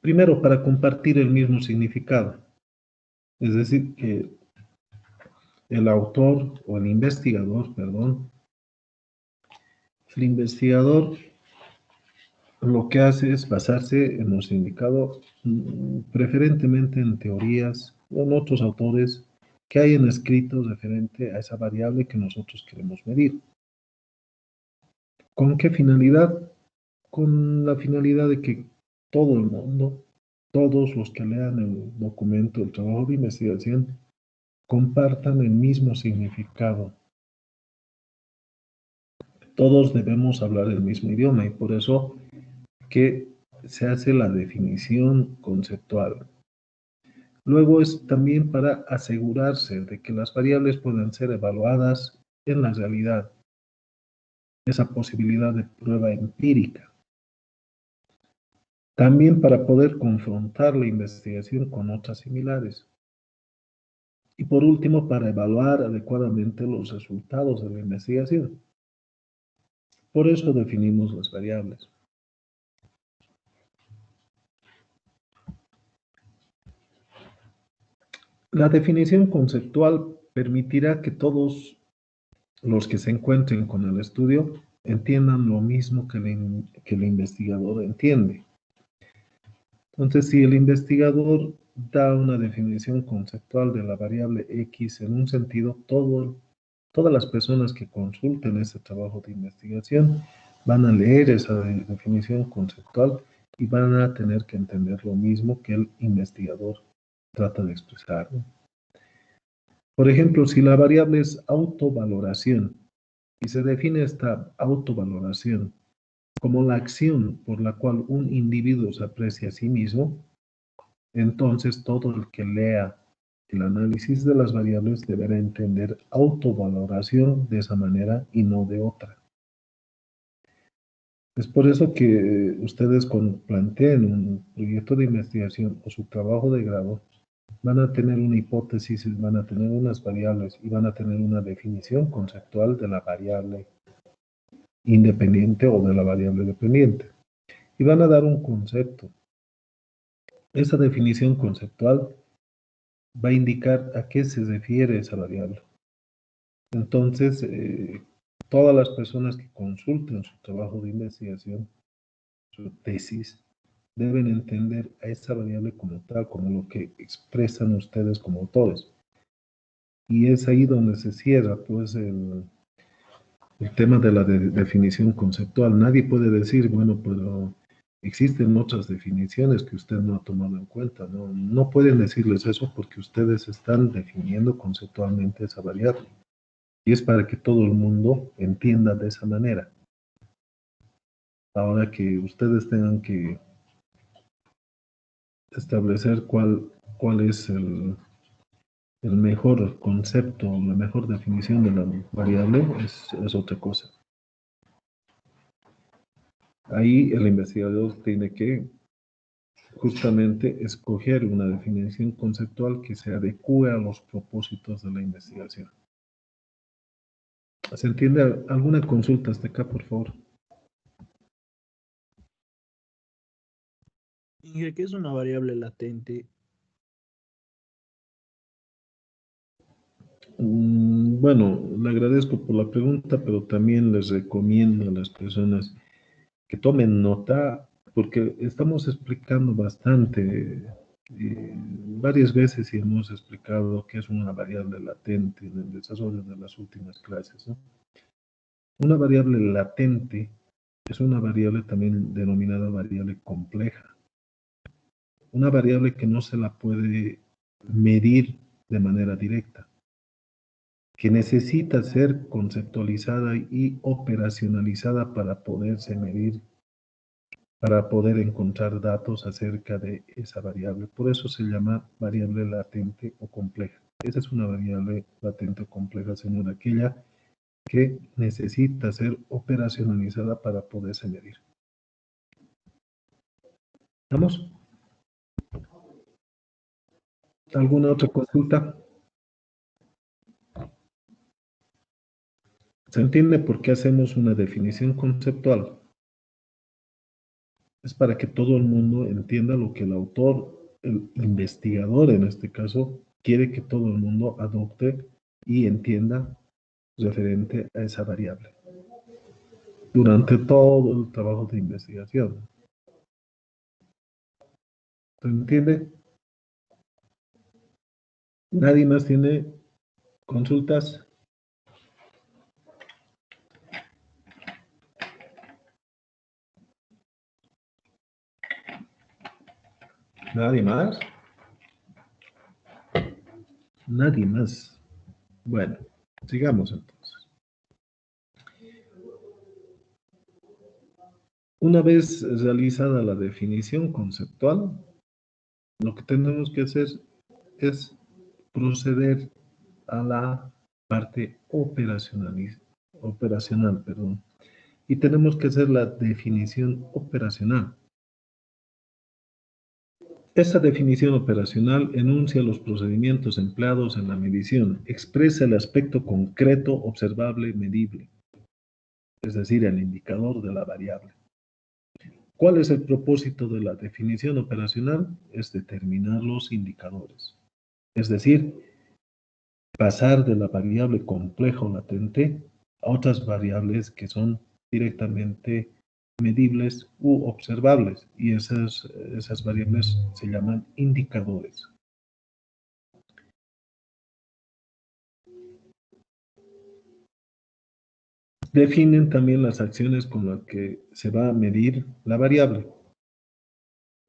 Primero, para compartir el mismo significado. Es decir, que el autor o el investigador lo que hace es basarse en lo indicado, preferentemente en teorías o en otros autores que hayan escrito referente a esa variable que nosotros queremos medir. ¿Con qué finalidad? Con la finalidad de que todo el mundo, todos los que lean el documento, el trabajo de investigación, compartan el mismo significado. Todos debemos hablar el mismo idioma y por eso que se hace la definición conceptual. Luego es también para asegurarse de que las variables puedan ser evaluadas en la realidad. Esa posibilidad de prueba empírica. También para poder confrontar la investigación con otras similares. Y por último, para evaluar adecuadamente los resultados de la investigación. Por eso definimos las variables. La definición conceptual permitirá que todos los que se encuentren con el estudio entiendan lo mismo que el investigador entiende. Entonces, si el investigador da una definición conceptual de la variable X en un sentido, todas las personas que consulten este trabajo de investigación van a leer esa definición conceptual y van a tener que entender lo mismo que el investigador trata de expresar, ¿no? Por ejemplo, si la variable es autovaloración y se define esta autovaloración como la acción por la cual un individuo se aprecia a sí mismo, entonces todo el que lea el análisis de las variables deberá entender autovaloración de esa manera y no de otra. Es por eso que ustedes cuando planteen un proyecto de investigación o su trabajo de grado, van a tener una hipótesis, van a tener unas variables y van a tener una definición conceptual de la variable independiente o de la variable dependiente. Y van a dar un concepto. Esa definición conceptual va a indicar a qué se refiere esa variable. Entonces, todas las personas que consulten su trabajo de investigación, su tesis, deben entender a esa variable como tal, como lo que expresan ustedes como autores. Y es ahí donde se cierra, pues, el tema de la definición conceptual. Nadie puede decir, bueno, pero existen otras definiciones que usted no ha tomado en cuenta. No pueden decirles eso porque ustedes están definiendo conceptualmente esa variable. Y es para que todo el mundo entienda de esa manera. Ahora que ustedes tengan que establecer cuál es el mejor concepto, la mejor definición de la variable, es otra cosa. Ahí el investigador tiene que justamente escoger una definición conceptual que se adecue a los propósitos de la investigación. ¿Se entiende? ¿Alguna consulta hasta acá, por favor? Inge, ¿qué es una variable latente? Bueno, le agradezco por la pregunta, pero también les recomiendo a las personas que tomen nota, porque estamos explicando bastante, varias veces y hemos explicado qué es una variable latente en el desarrollo de las últimas clases, ¿no? Una variable latente es una variable también denominada variable compleja. Una variable que no se la puede medir de manera directa, que necesita ser conceptualizada y operacionalizada para poderse medir, para poder encontrar datos acerca de esa variable. Por eso se llama variable latente o compleja. Esa es una variable latente o compleja, señor, aquella que necesita ser operacionalizada para poderse medir. ¿Estamos? ¿Alguna otra consulta? ¿Se entiende por qué hacemos una definición conceptual? Es para que todo el mundo entienda lo que el autor, el investigador en este caso, quiere que todo el mundo adopte y entienda referente a esa variable durante todo el trabajo de investigación. ¿Se entiende? ¿Nadie más tiene consultas? ¿Nadie más? Nadie más. Bueno, sigamos entonces. Una vez realizada la definición conceptual, lo que tenemos que hacer es proceder a la parte operacional, perdón. Y tenemos que hacer la definición operacional. Esta definición operacional enuncia los procedimientos empleados en la medición, expresa el aspecto concreto, observable, medible, es decir, el indicador de la variable. ¿Cuál es el propósito de la definición operacional? Es determinar los indicadores, es decir, pasar de la variable compleja o latente a otras variables que son directamente medibles u observables, y esas variables se llaman indicadores. Definen también las acciones con las que se va a medir la variable.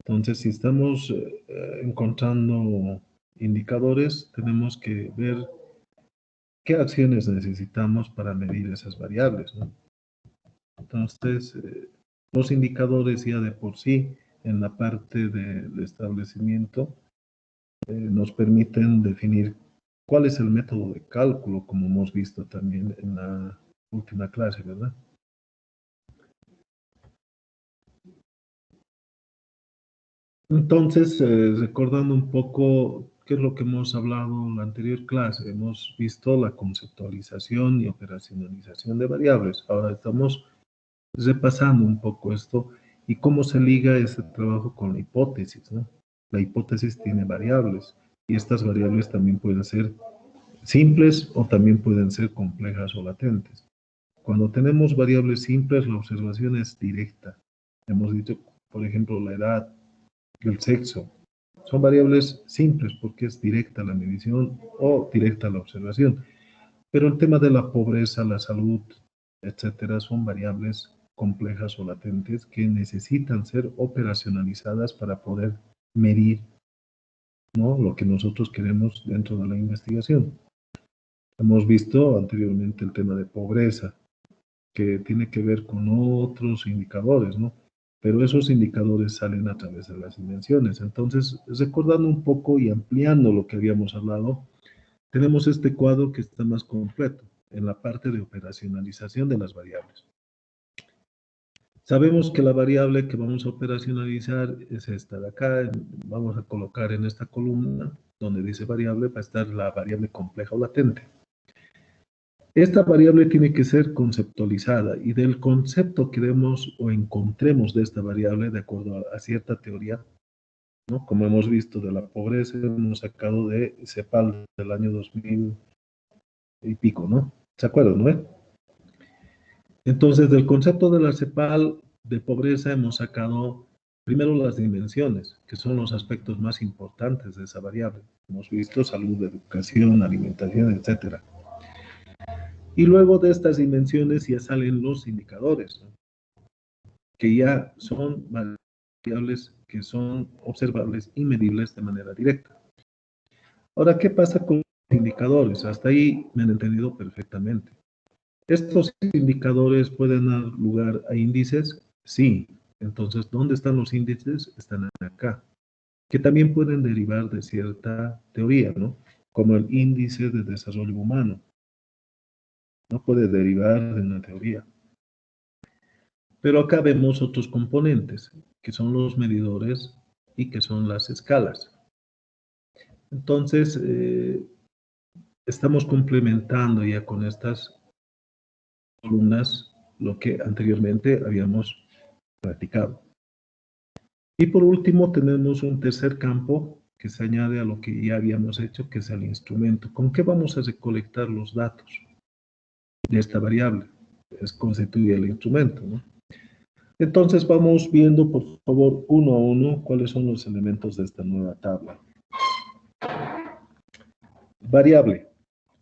Entonces, si estamos encontrando indicadores, tenemos que ver qué acciones necesitamos para medir esas variables, ¿no? Entonces, los indicadores ya de por sí, en la parte del establecimiento, nos permiten definir cuál es el método de cálculo, como hemos visto también en la última clase, ¿verdad? Entonces, recordando un poco qué es lo que hemos hablado en la anterior clase, hemos visto la conceptualización y operacionalización de variables. Ahora estamos repasando un poco esto y cómo se liga ese trabajo con la hipótesis, ¿no? La hipótesis tiene variables y estas variables también pueden ser simples o también pueden ser complejas o latentes. Cuando tenemos variables simples, la observación es directa. Hemos dicho, por ejemplo, la edad, el sexo. Son variables simples porque es directa la medición o directa la observación. Pero el tema de la pobreza, la salud, etcétera, son variables complejas o latentes que necesitan ser operacionalizadas para poder medir, ¿no?, lo que nosotros queremos dentro de la investigación. Hemos visto anteriormente el tema de pobreza, que tiene que ver con otros indicadores, ¿no? Pero esos indicadores salen a través de las dimensiones. Entonces, recordando un poco y ampliando lo que habíamos hablado, tenemos este cuadro que está más completo en la parte de operacionalización de las variables. Sabemos que la variable que vamos a operacionalizar es esta de acá. Vamos a colocar en esta columna, donde dice variable, va a estar la variable compleja o latente. Esta variable tiene que ser conceptualizada y del concepto que demos o encontremos de esta variable de acuerdo a cierta teoría, ¿no? Como hemos visto de la pobreza, hemos sacado de CEPAL del año 2000 y pico, ¿no? ¿Se acuerdan, no? Entonces, del concepto de la CEPAL de pobreza hemos sacado primero las dimensiones, que son los aspectos más importantes de esa variable. Hemos visto salud, educación, alimentación, etcétera. Y luego de estas dimensiones ya salen los indicadores, ¿no? Que ya son variables que son observables y medibles de manera directa. Ahora, ¿qué pasa con los indicadores? Hasta ahí me han entendido perfectamente. ¿Estos indicadores pueden dar lugar a índices? Sí. Entonces, ¿dónde están los índices? Están acá. Que también pueden derivar de cierta teoría, ¿no? Como el índice de desarrollo humano. No puede derivar de una teoría. Pero acá vemos otros componentes, que son los medidores y que son las escalas. Entonces, estamos complementando ya con estas columnas lo que anteriormente habíamos practicado. Y por último tenemos un tercer campo que se añade a lo que ya habíamos hecho, que es el instrumento. ¿Con qué vamos a recolectar los datos de esta variable? Constituye el instrumento, ¿no? Entonces vamos viendo, por favor, uno a uno, cuáles son los elementos de esta nueva tabla. Variable.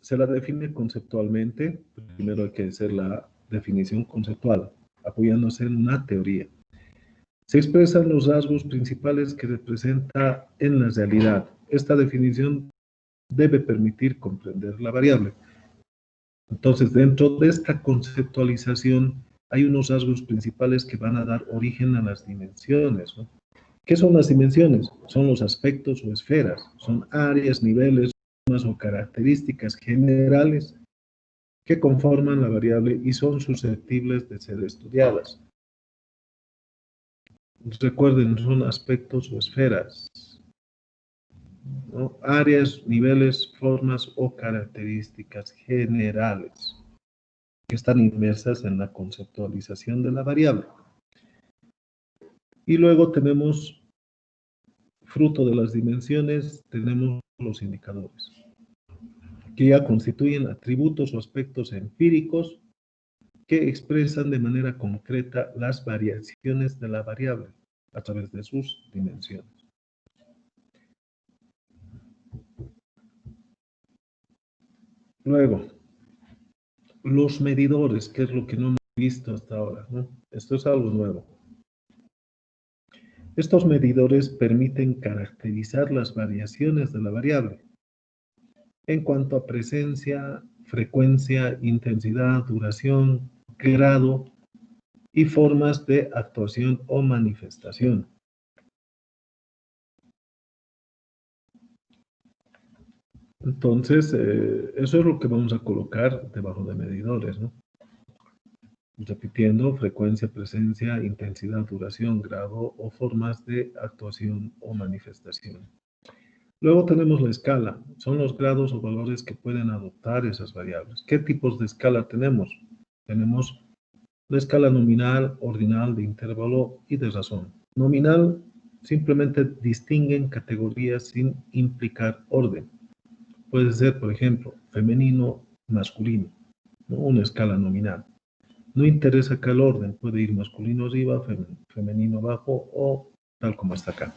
Se la define conceptualmente. Primero hay que hacer la definición conceptual, apoyándose en una teoría. Se expresan los rasgos principales que representa en la realidad. Esta definición debe permitir comprender la variable. Entonces, dentro de esta conceptualización hay unos rasgos principales que van a dar origen a las dimensiones, ¿no? ¿Qué son las dimensiones? Son los aspectos o esferas, son áreas, niveles, formas o características generales que conforman la variable y son susceptibles de ser estudiadas. Recuerden, son aspectos o esferas, ¿no? Áreas, niveles, formas o características generales que están inmersas en la conceptualización de la variable. Y luego tenemos, fruto de las dimensiones, tenemos los indicadores, que ya constituyen atributos o aspectos empíricos que expresan de manera concreta las variaciones de la variable a través de sus dimensiones. Luego, los medidores, que es lo que no hemos visto hasta ahora, ¿no? Esto es algo nuevo. Estos medidores permiten caracterizar las variaciones de la variable en cuanto a presencia, frecuencia, intensidad, duración, grado y formas de actuación o manifestación. Entonces, eso es lo que vamos a colocar debajo de medidores, ¿no? Repitiendo, frecuencia, presencia, intensidad, duración, grado o formas de actuación o manifestación. Luego tenemos la escala. Son los grados o valores que pueden adoptar esas variables. ¿Qué tipos de escala tenemos? Tenemos la escala nominal, ordinal, de intervalo y de razón. Nominal simplemente distinguen categorías sin implicar orden. Puede ser, por ejemplo, femenino, masculino, ¿no? Una escala nominal. No interesa acá el orden, puede ir masculino arriba, femenino abajo o tal como está acá.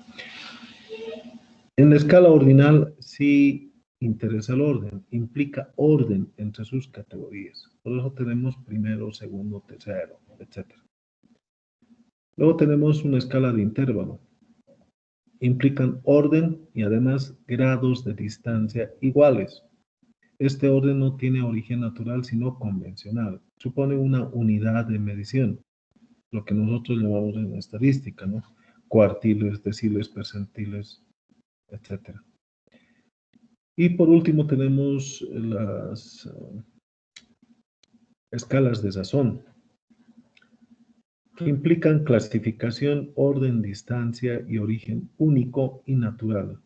En la escala ordinal sí interesa el orden, implica orden entre sus categorías. Por eso tenemos primero, segundo, tercero, etc. Luego tenemos una escala de intervalo. Implican orden y además grados de distancia iguales. Este orden no tiene origen natural, sino convencional. Supone una unidad de medición, lo que nosotros llamamos en estadística, ¿no? Cuartiles, deciles, percentiles, etc. Y por último tenemos las escalas de razón. que implican clasificación, orden, distancia y origen único y natural.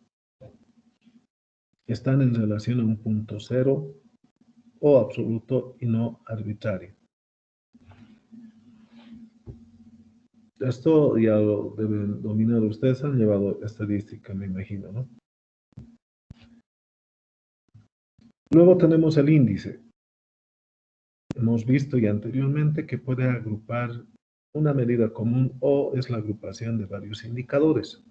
Están en relación a un punto cero o absoluto y no arbitrario. Esto ya lo deben dominar ustedes, han llevado estadística, me imagino, ¿no? Luego tenemos el índice. Hemos visto ya anteriormente que puede agrupar una medida común o es la agrupación de varios indicadores.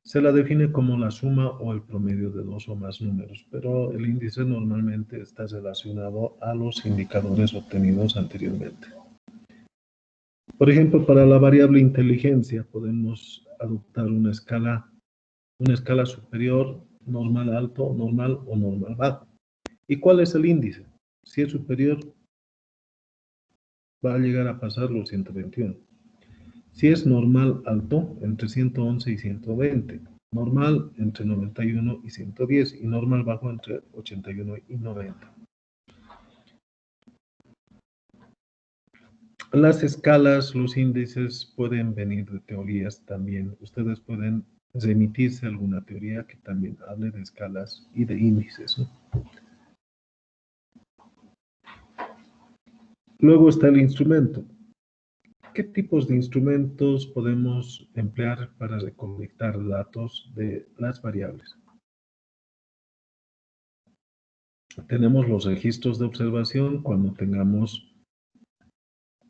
Se la define como la suma o el promedio de dos o más números, pero el índice normalmente está relacionado a los indicadores obtenidos anteriormente. Por ejemplo, para la variable inteligencia podemos adoptar una escala superior, normal alto, normal o normal bajo. ¿Y cuál es el índice? Si es superior, va a llegar a pasar los 121. Si es normal alto, entre 111 y 120. Normal entre 91 y 110 y normal bajo entre 81 y 90. Las escalas, los índices pueden venir de teorías también. Ustedes pueden remitirse a alguna teoría que también hable de escalas y de índices, ¿no? Luego está el instrumento. ¿Qué tipos de instrumentos podemos emplear para recolectar datos de las variables? Tenemos los registros de observación cuando tengamos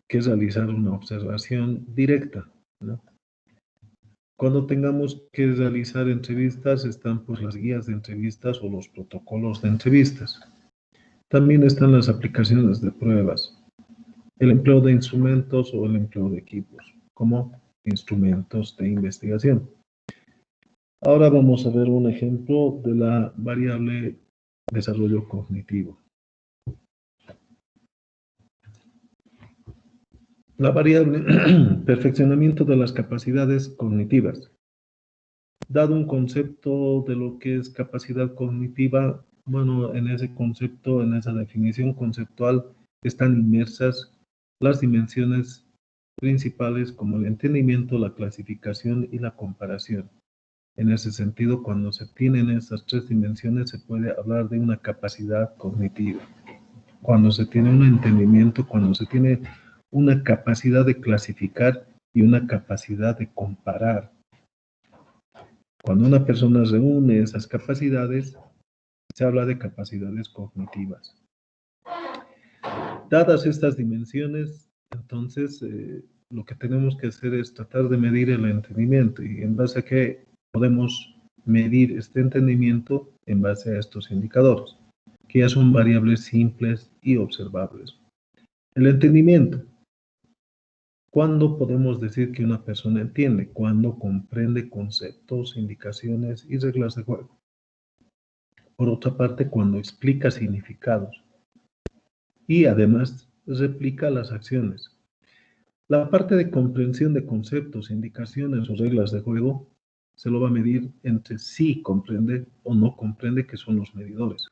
que realizar una observación directa, ¿no? Cuando tengamos que realizar entrevistas, están pues las guías de entrevistas o los protocolos de entrevistas. También están las aplicaciones de pruebas, el empleo de instrumentos o el empleo de equipos, como instrumentos de investigación. Ahora vamos a ver un ejemplo de la variable desarrollo cognitivo. La variable perfeccionamiento de las capacidades cognitivas. Dado un concepto de lo que es capacidad cognitiva, bueno, en ese concepto, en esa definición conceptual, están inmersas las dimensiones principales como el entendimiento, la clasificación y la comparación. En ese sentido, cuando se tienen esas tres dimensiones, se puede hablar de una capacidad cognitiva. Cuando se tiene un entendimiento, cuando se tiene una capacidad de clasificar y una capacidad de comparar. Cuando una persona reúne esas capacidades, se habla de capacidades cognitivas. Dadas estas dimensiones, entonces lo que tenemos que hacer es tratar de medir el entendimiento y en base a qué podemos medir este entendimiento en base a estos indicadores, que ya son variables simples y observables. El entendimiento. ¿Cuándo podemos decir que una persona entiende? Cuando comprende conceptos, indicaciones y reglas de juego. Por otra parte, cuando explica significados y además replica las acciones. La parte de comprensión de conceptos, indicaciones o reglas de juego se lo va a medir entre si comprende o no comprende, que son los medidores.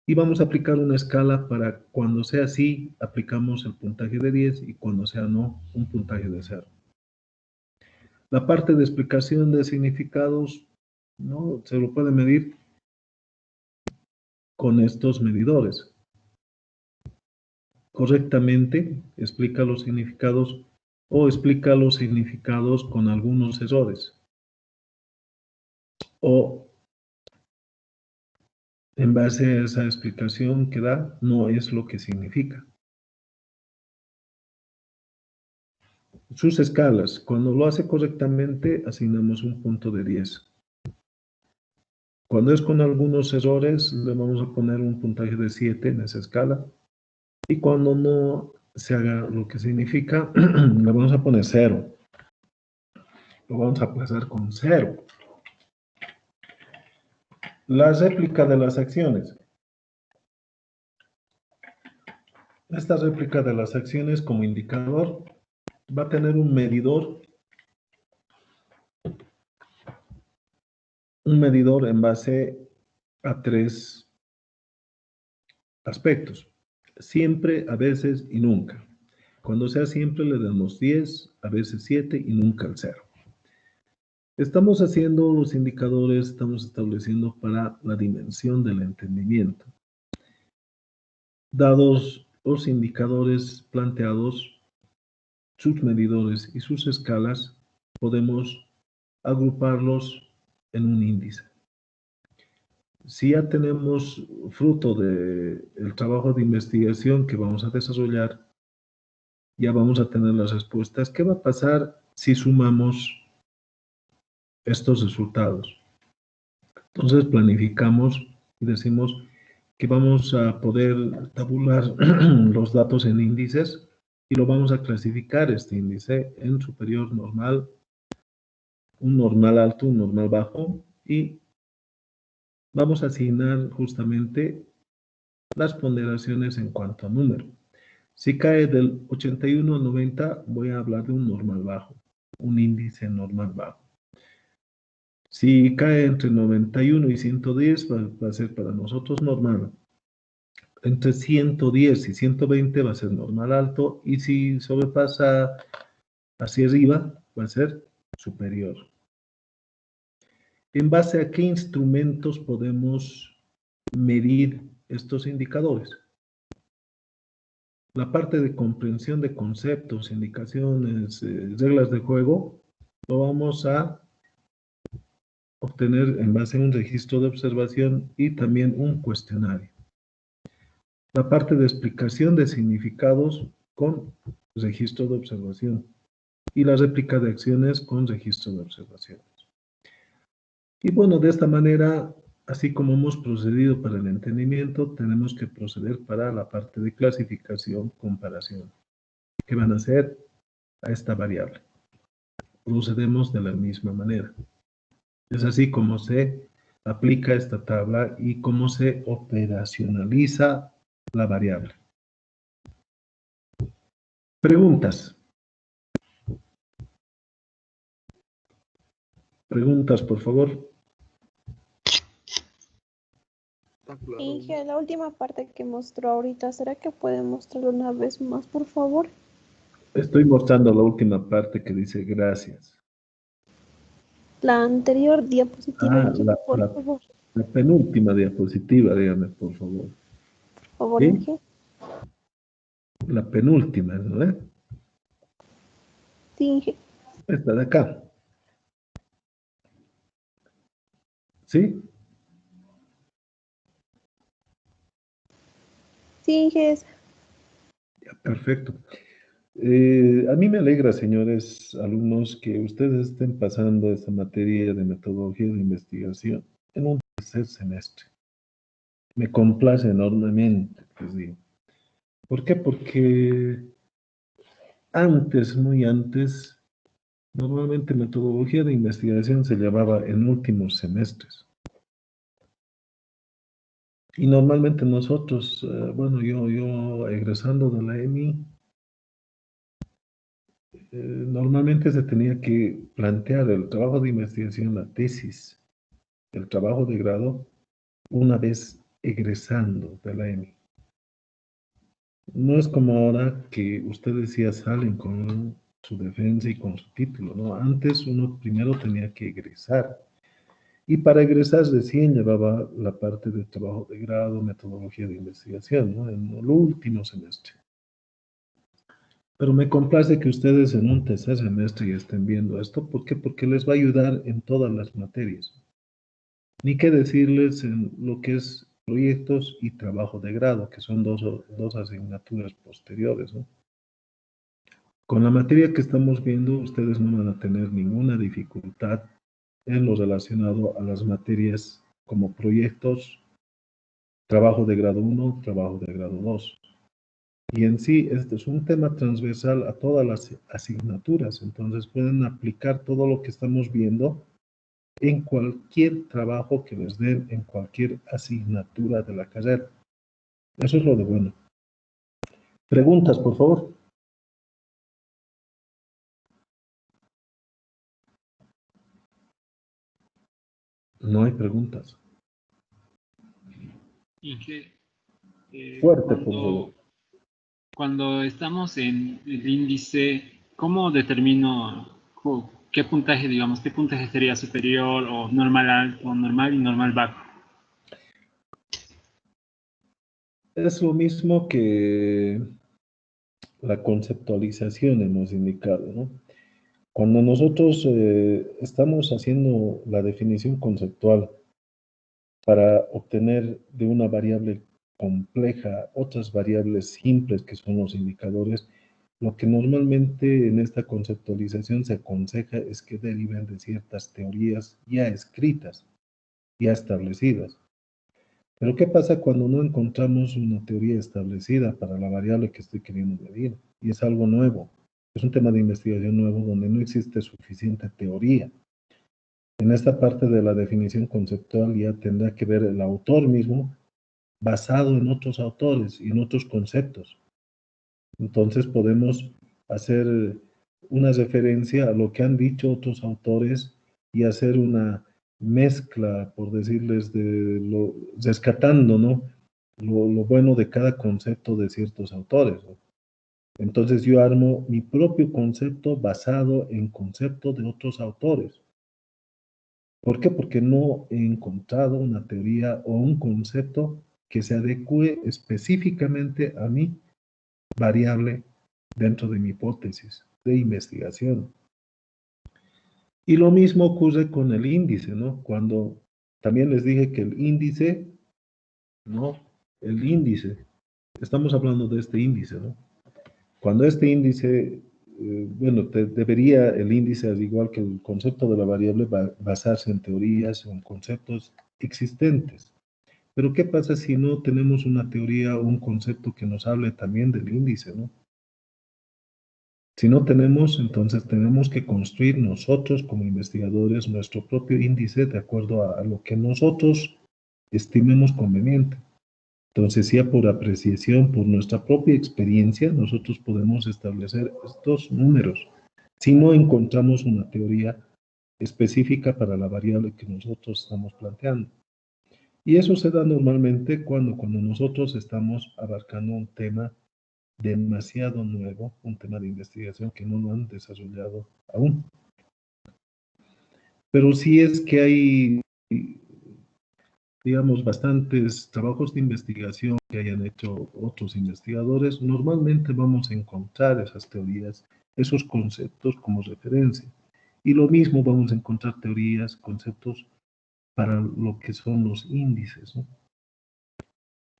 Y vamos a aplicar una escala para cuando sea sí, aplicamos el puntaje de 10 y cuando sea no, un puntaje de 0. La parte de explicación de significados, ¿no? Se lo puede medir con estos medidores. Correctamente explica los significados o explica los significados con algunos errores. O en base a esa explicación que da, no es lo que significa. Sus escalas, cuando lo hace correctamente, asignamos un punto de 10. Cuando es con algunos errores, le vamos a poner un puntaje de 7 en esa escala. Y cuando no se haga lo que significa, le vamos a poner 0. Lo vamos a pasar con 0. La réplica de las acciones. Esta réplica de las acciones como indicador va a tener un medidor en base a 3 aspectos. Siempre, a veces y nunca. Cuando sea siempre le damos 10, a veces 7 y nunca el 0. Estamos haciendo los indicadores, estamos estableciendo para la dimensión del entendimiento. Dados los indicadores planteados, sus medidores y sus escalas, podemos agruparlos en un índice. Si ya tenemos fruto del trabajo de investigación que vamos a desarrollar, ya vamos a tener las respuestas. ¿Qué va a pasar si sumamos estos resultados? Entonces planificamos y decimos que vamos a poder tabular los datos en índices y lo vamos a clasificar este índice en superior normal, un normal alto, un normal bajo, y vamos a asignar justamente las ponderaciones en cuanto a número. Si cae del 81 al 90, voy a hablar de un normal bajo, un índice normal bajo. Si cae entre 91 y 110, va a ser para nosotros normal. Entre 110 y 120 va a ser normal alto, y si sobrepasa hacia arriba, va a ser superior. ¿En base a qué instrumentos podemos medir estos indicadores? La parte de comprensión de conceptos, indicaciones, reglas de juego, lo vamos a obtener en base a un registro de observación y también un cuestionario. La parte de explicación de significados con registro de observación y la réplica de acciones con registro de observaciones. Y bueno, de esta manera, así como hemos procedido para el entendimiento, tenemos que proceder para la parte de clasificación, comparación. ¿Qué van a hacer a esta variable? Procedemos de la misma manera. Es así como se aplica esta tabla y cómo se operacionaliza la variable. Preguntas. Preguntas, por favor. Inge, la última parte que mostró ahorita, ¿será que puede mostrarlo una vez más, por favor? Estoy mostrando la última parte que dice gracias. La anterior diapositiva, Inge, por favor. La penúltima diapositiva, dígame, por favor. Por favor, ¿Sí? Inge. La penúltima, ¿no es? Sí, Inge. Esta de acá. ¿Sí? Sí, Inge. Ya, perfecto. A mí me alegra, señores alumnos, que ustedes estén pasando esta materia de metodología de investigación en un tercer semestre. Me complace enormemente, les digo. ¿Por qué? Porque antes, muy antes, normalmente metodología de investigación se llevaba en últimos semestres. Y normalmente nosotros, bueno, yo egresando de la EMI, normalmente se tenía que plantear el trabajo de investigación, la tesis, el trabajo de grado, una vez egresando de la EMI. No es como ahora que ustedes ya salen con su defensa y con su título, ¿no? Antes uno primero tenía que egresar. Y para egresar recién llevaba la parte de trabajo de grado, metodología de investigación, ¿no? En el último semestre. Pero me complace que ustedes en un tercer semestre ya estén viendo esto. ¿Por qué? Porque les va a ayudar en todas las materias. Ni que decirles en lo que es proyectos y trabajo de grado, que son dos asignaturas posteriores, ¿no? Con la materia que estamos viendo, ustedes no van a tener ninguna dificultad en lo relacionado a las materias como proyectos, trabajo de grado 1, trabajo de grado 2. Y en sí, este es un tema transversal a todas las asignaturas, entonces pueden aplicar todo lo que estamos viendo en cualquier trabajo que les den, en cualquier asignatura de la carrera. Eso es lo de bueno. Preguntas, por favor. No hay preguntas. Inge, Fuerte, por favor. cuando estamos en el índice, ¿cómo determino qué puntaje, digamos, qué puntaje sería superior o normal alto, o normal y normal bajo? Es lo mismo que la conceptualización hemos indicado, ¿no? Cuando nosotros estamos haciendo la definición conceptual para obtener de una variable compleja otras variables simples que son los indicadores, lo que normalmente en esta conceptualización se aconseja es que deriven de ciertas teorías ya escritas, ya establecidas. Pero ¿qué pasa cuando no encontramos una teoría establecida para la variable que estoy queriendo medir? Y es algo nuevo, es un tema de investigación nuevo donde no existe suficiente teoría. En esta parte de la definición conceptual ya tendrá que ver el autor mismo basado en otros autores y en otros conceptos. Entonces podemos hacer una referencia a lo que han dicho otros autores y hacer una mezcla, por decirles, rescatando, ¿no? Lo bueno de cada concepto de ciertos autores, ¿no? Entonces yo armo mi propio concepto basado en conceptos de otros autores. ¿Por qué? Porque no he encontrado una teoría o un concepto que se adecue específicamente a mi variable dentro de mi hipótesis de investigación. Y lo mismo ocurre con el índice, ¿no? Cuando también les dije que el índice, ¿no? El índice, estamos hablando de este índice, ¿no? Cuando este índice, bueno, debería el índice, al igual que el concepto de la variable, basarse en teorías o en conceptos existentes. Pero ¿qué pasa si no tenemos una teoría o un concepto que nos hable también del índice, ¿no? Si no tenemos, entonces tenemos que construir nosotros como investigadores nuestro propio índice de acuerdo a lo que nosotros estimemos conveniente. Entonces, ya por apreciación, por nuestra propia experiencia, nosotros podemos establecer estos números. Si no encontramos una teoría específica para la variable que nosotros estamos planteando. Y eso se da normalmente cuando nosotros estamos abarcando un tema demasiado nuevo, un tema de investigación que no lo han desarrollado aún. Pero sí es que hay, digamos, bastantes trabajos de investigación que hayan hecho otros investigadores. Normalmente vamos a encontrar esas teorías, esos conceptos como referencia. Y lo mismo vamos a encontrar teorías, conceptos para lo que son los índices, ¿no?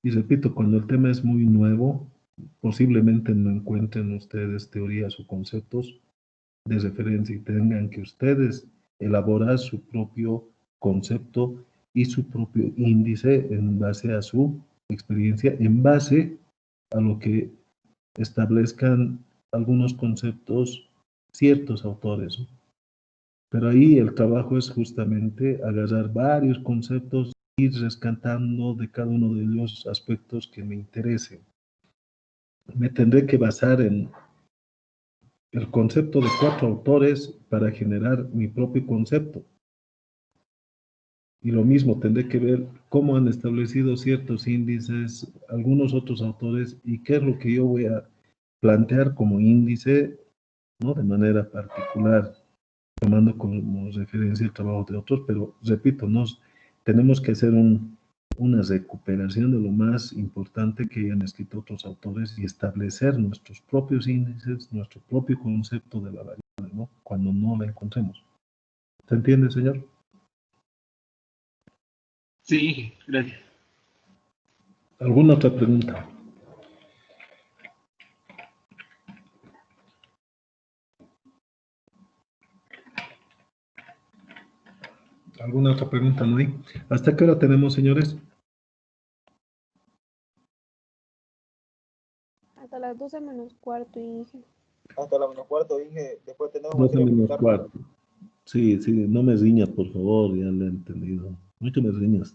Y repito, cuando el tema es muy nuevo, posiblemente no encuentren ustedes teorías o conceptos de referencia y tengan que ustedes elaborar su propio concepto y su propio índice en base a su experiencia, en base a lo que establezcan algunos conceptos ciertos autores, ¿no? Pero ahí el trabajo es justamente agarrar varios conceptos y ir rescatando de cada uno de los aspectos que me interesen. Me tendré que basar en el concepto de 4 autores para generar mi propio concepto. Y lo mismo, tendré que ver cómo han establecido ciertos índices algunos otros autores y qué es lo que yo voy a plantear como índice, ¿no? De manera particular, tomando como referencia el trabajo de otros, pero repito, tenemos que hacer una recuperación de lo más importante que hayan escrito otros autores y establecer nuestros propios índices, nuestro propio concepto de la variable, ¿no? Cuando no la encontremos. ¿Se entiende, señor? Sí, gracias. ¿Alguna otra pregunta? ¿Alguna otra pregunta? ¿No hay? ¿Hasta qué hora tenemos, señores? Hasta las 12 menos cuarto, Inge. Hasta la menos cuarto, Inge, después tenemos 12 materia menos militar. cuarto. Sí, sí, no me riñas, por favor, ya lo he entendido. Mucho me riñas.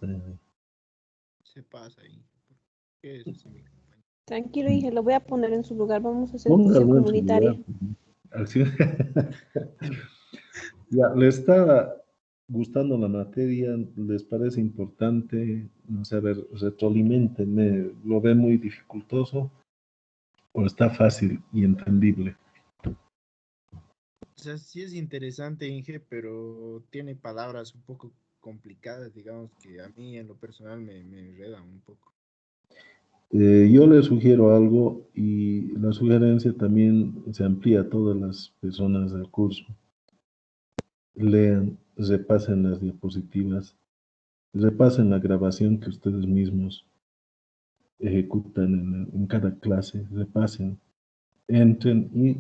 Se pasa ahí. ¿Qué es así, mi compañero? Tranquilo, Inge, lo voy a poner en su lugar. Vamos a hacer Póngalo acción en su lugar. comunitaria. Ya, ¿le está gustando la materia? ¿Les parece importante? No sé, a ver, retroaliméntenme. ¿Lo ve muy dificultoso? ¿O está fácil y entendible? O sea, sí es interesante, Inge, pero tiene palabras un poco complicadas, digamos, que a mí en lo personal me enredan un poco. Yo le sugiero algo y la sugerencia también se amplía a todas las personas del curso. Lean, repasen las diapositivas, repasen la grabación que ustedes mismos ejecutan en cada clase, repasen, entren y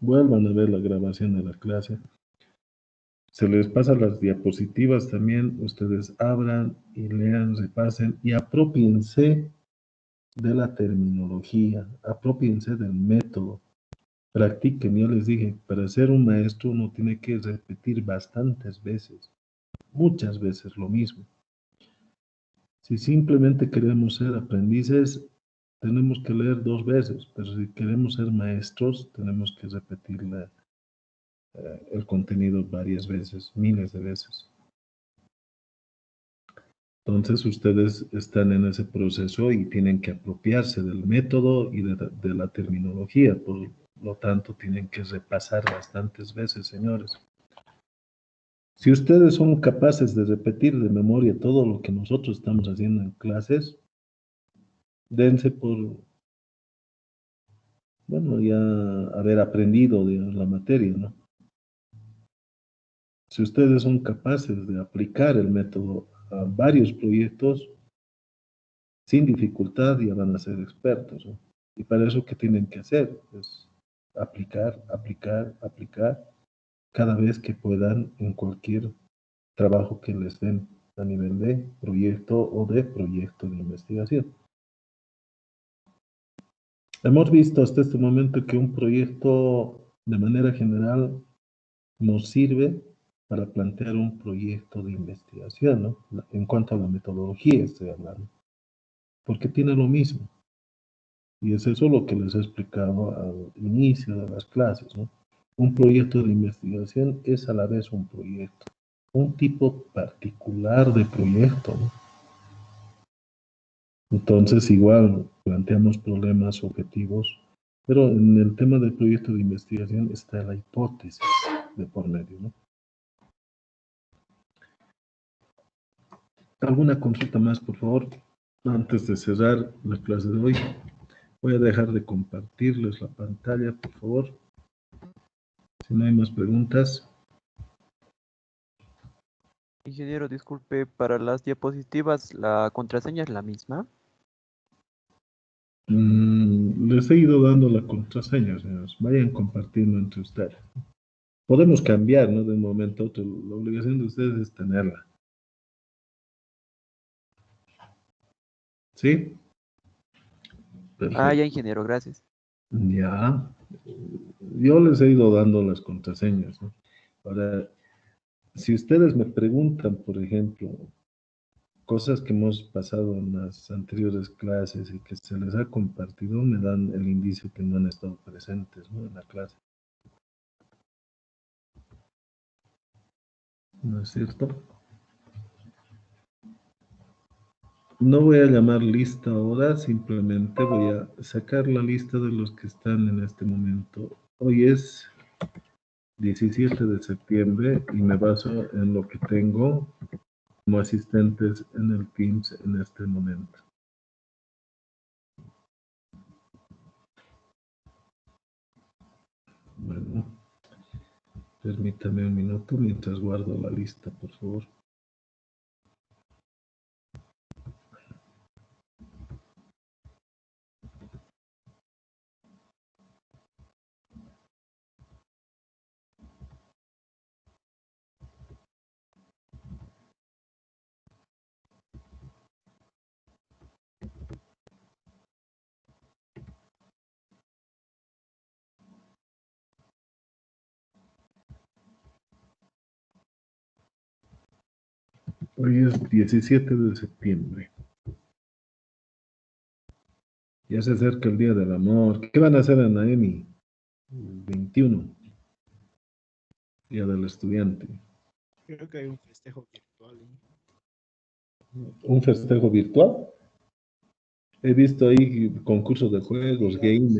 vuelvan a ver la grabación de la clase. Se les pasa las diapositivas también, ustedes abran y lean, repasen y apropiense de la terminología, apropiense del método, practiquen. Yo les dije, para ser un maestro uno tiene que repetir bastantes veces, muchas veces lo mismo. Si simplemente queremos ser aprendices, tenemos que leer 2 veces, pero si queremos ser maestros, tenemos que repetir el contenido varias veces, miles de veces. Entonces ustedes están en ese proceso y tienen que apropiarse del método y de la terminología, por lo tanto tienen que repasar bastantes veces, señores. Si ustedes son capaces de repetir de memoria todo lo que nosotros estamos haciendo en clases, dense por, bueno, ya haber aprendido, digamos, la materia, ¿no? Si ustedes son capaces de aplicar el método a varios proyectos, sin dificultad ya van a ser expertos, ¿no? Y para eso, ¿qué tienen que hacer? Pues aplicar, aplicar, aplicar cada vez que puedan en cualquier trabajo que les den a nivel de proyecto o de proyecto de investigación. Hemos visto hasta este momento que un proyecto de manera general nos sirve para plantear un proyecto de investigación, ¿no? En cuanto a la metodología estoy hablando, porque tiene lo mismo. Y es eso lo que les he explicado al inicio de las clases, ¿no? Un proyecto de investigación es a la vez un proyecto, un tipo particular de proyecto, ¿no? Entonces, igual planteamos problemas objetivos, pero en el tema del proyecto de investigación está la hipótesis de por medio, ¿no? ¿Alguna consulta más, por favor? Antes de cerrar la clase de hoy, voy a dejar de compartirles la pantalla, por favor. Si no hay más preguntas. Ingeniero, disculpe, para las diapositivas, ¿la contraseña es la misma? Les he ido dando la contraseña, señores. Vayan compartiendo entre ustedes. Podemos cambiar, ¿no? De un momento a otro. La obligación de ustedes es tenerla. ¿Sí? Perfecto. Ah, ya, ingeniero, gracias. Ya. Yo les he ido dando las contraseñas, ¿no? Ahora, si ustedes me preguntan, por ejemplo, cosas que hemos pasado en las anteriores clases y que se les ha compartido, me dan el indicio que no han estado presentes, ¿no? En la clase. ¿No es cierto? No voy a llamar lista ahora, simplemente voy a sacar la lista de los que están en este momento. Hoy es 17 de septiembre y me baso en lo que tengo como asistentes en el Teams en este momento. Bueno, permítame un minuto mientras guardo la lista, por favor. Hoy es 17 de septiembre. Ya se acerca el Día del Amor. ¿Qué van a hacer en Naemi? 21. Día del Estudiante. Creo que hay un festejo virtual, ¿eh? ¿Un festejo virtual? He visto ahí concursos de juegos, games.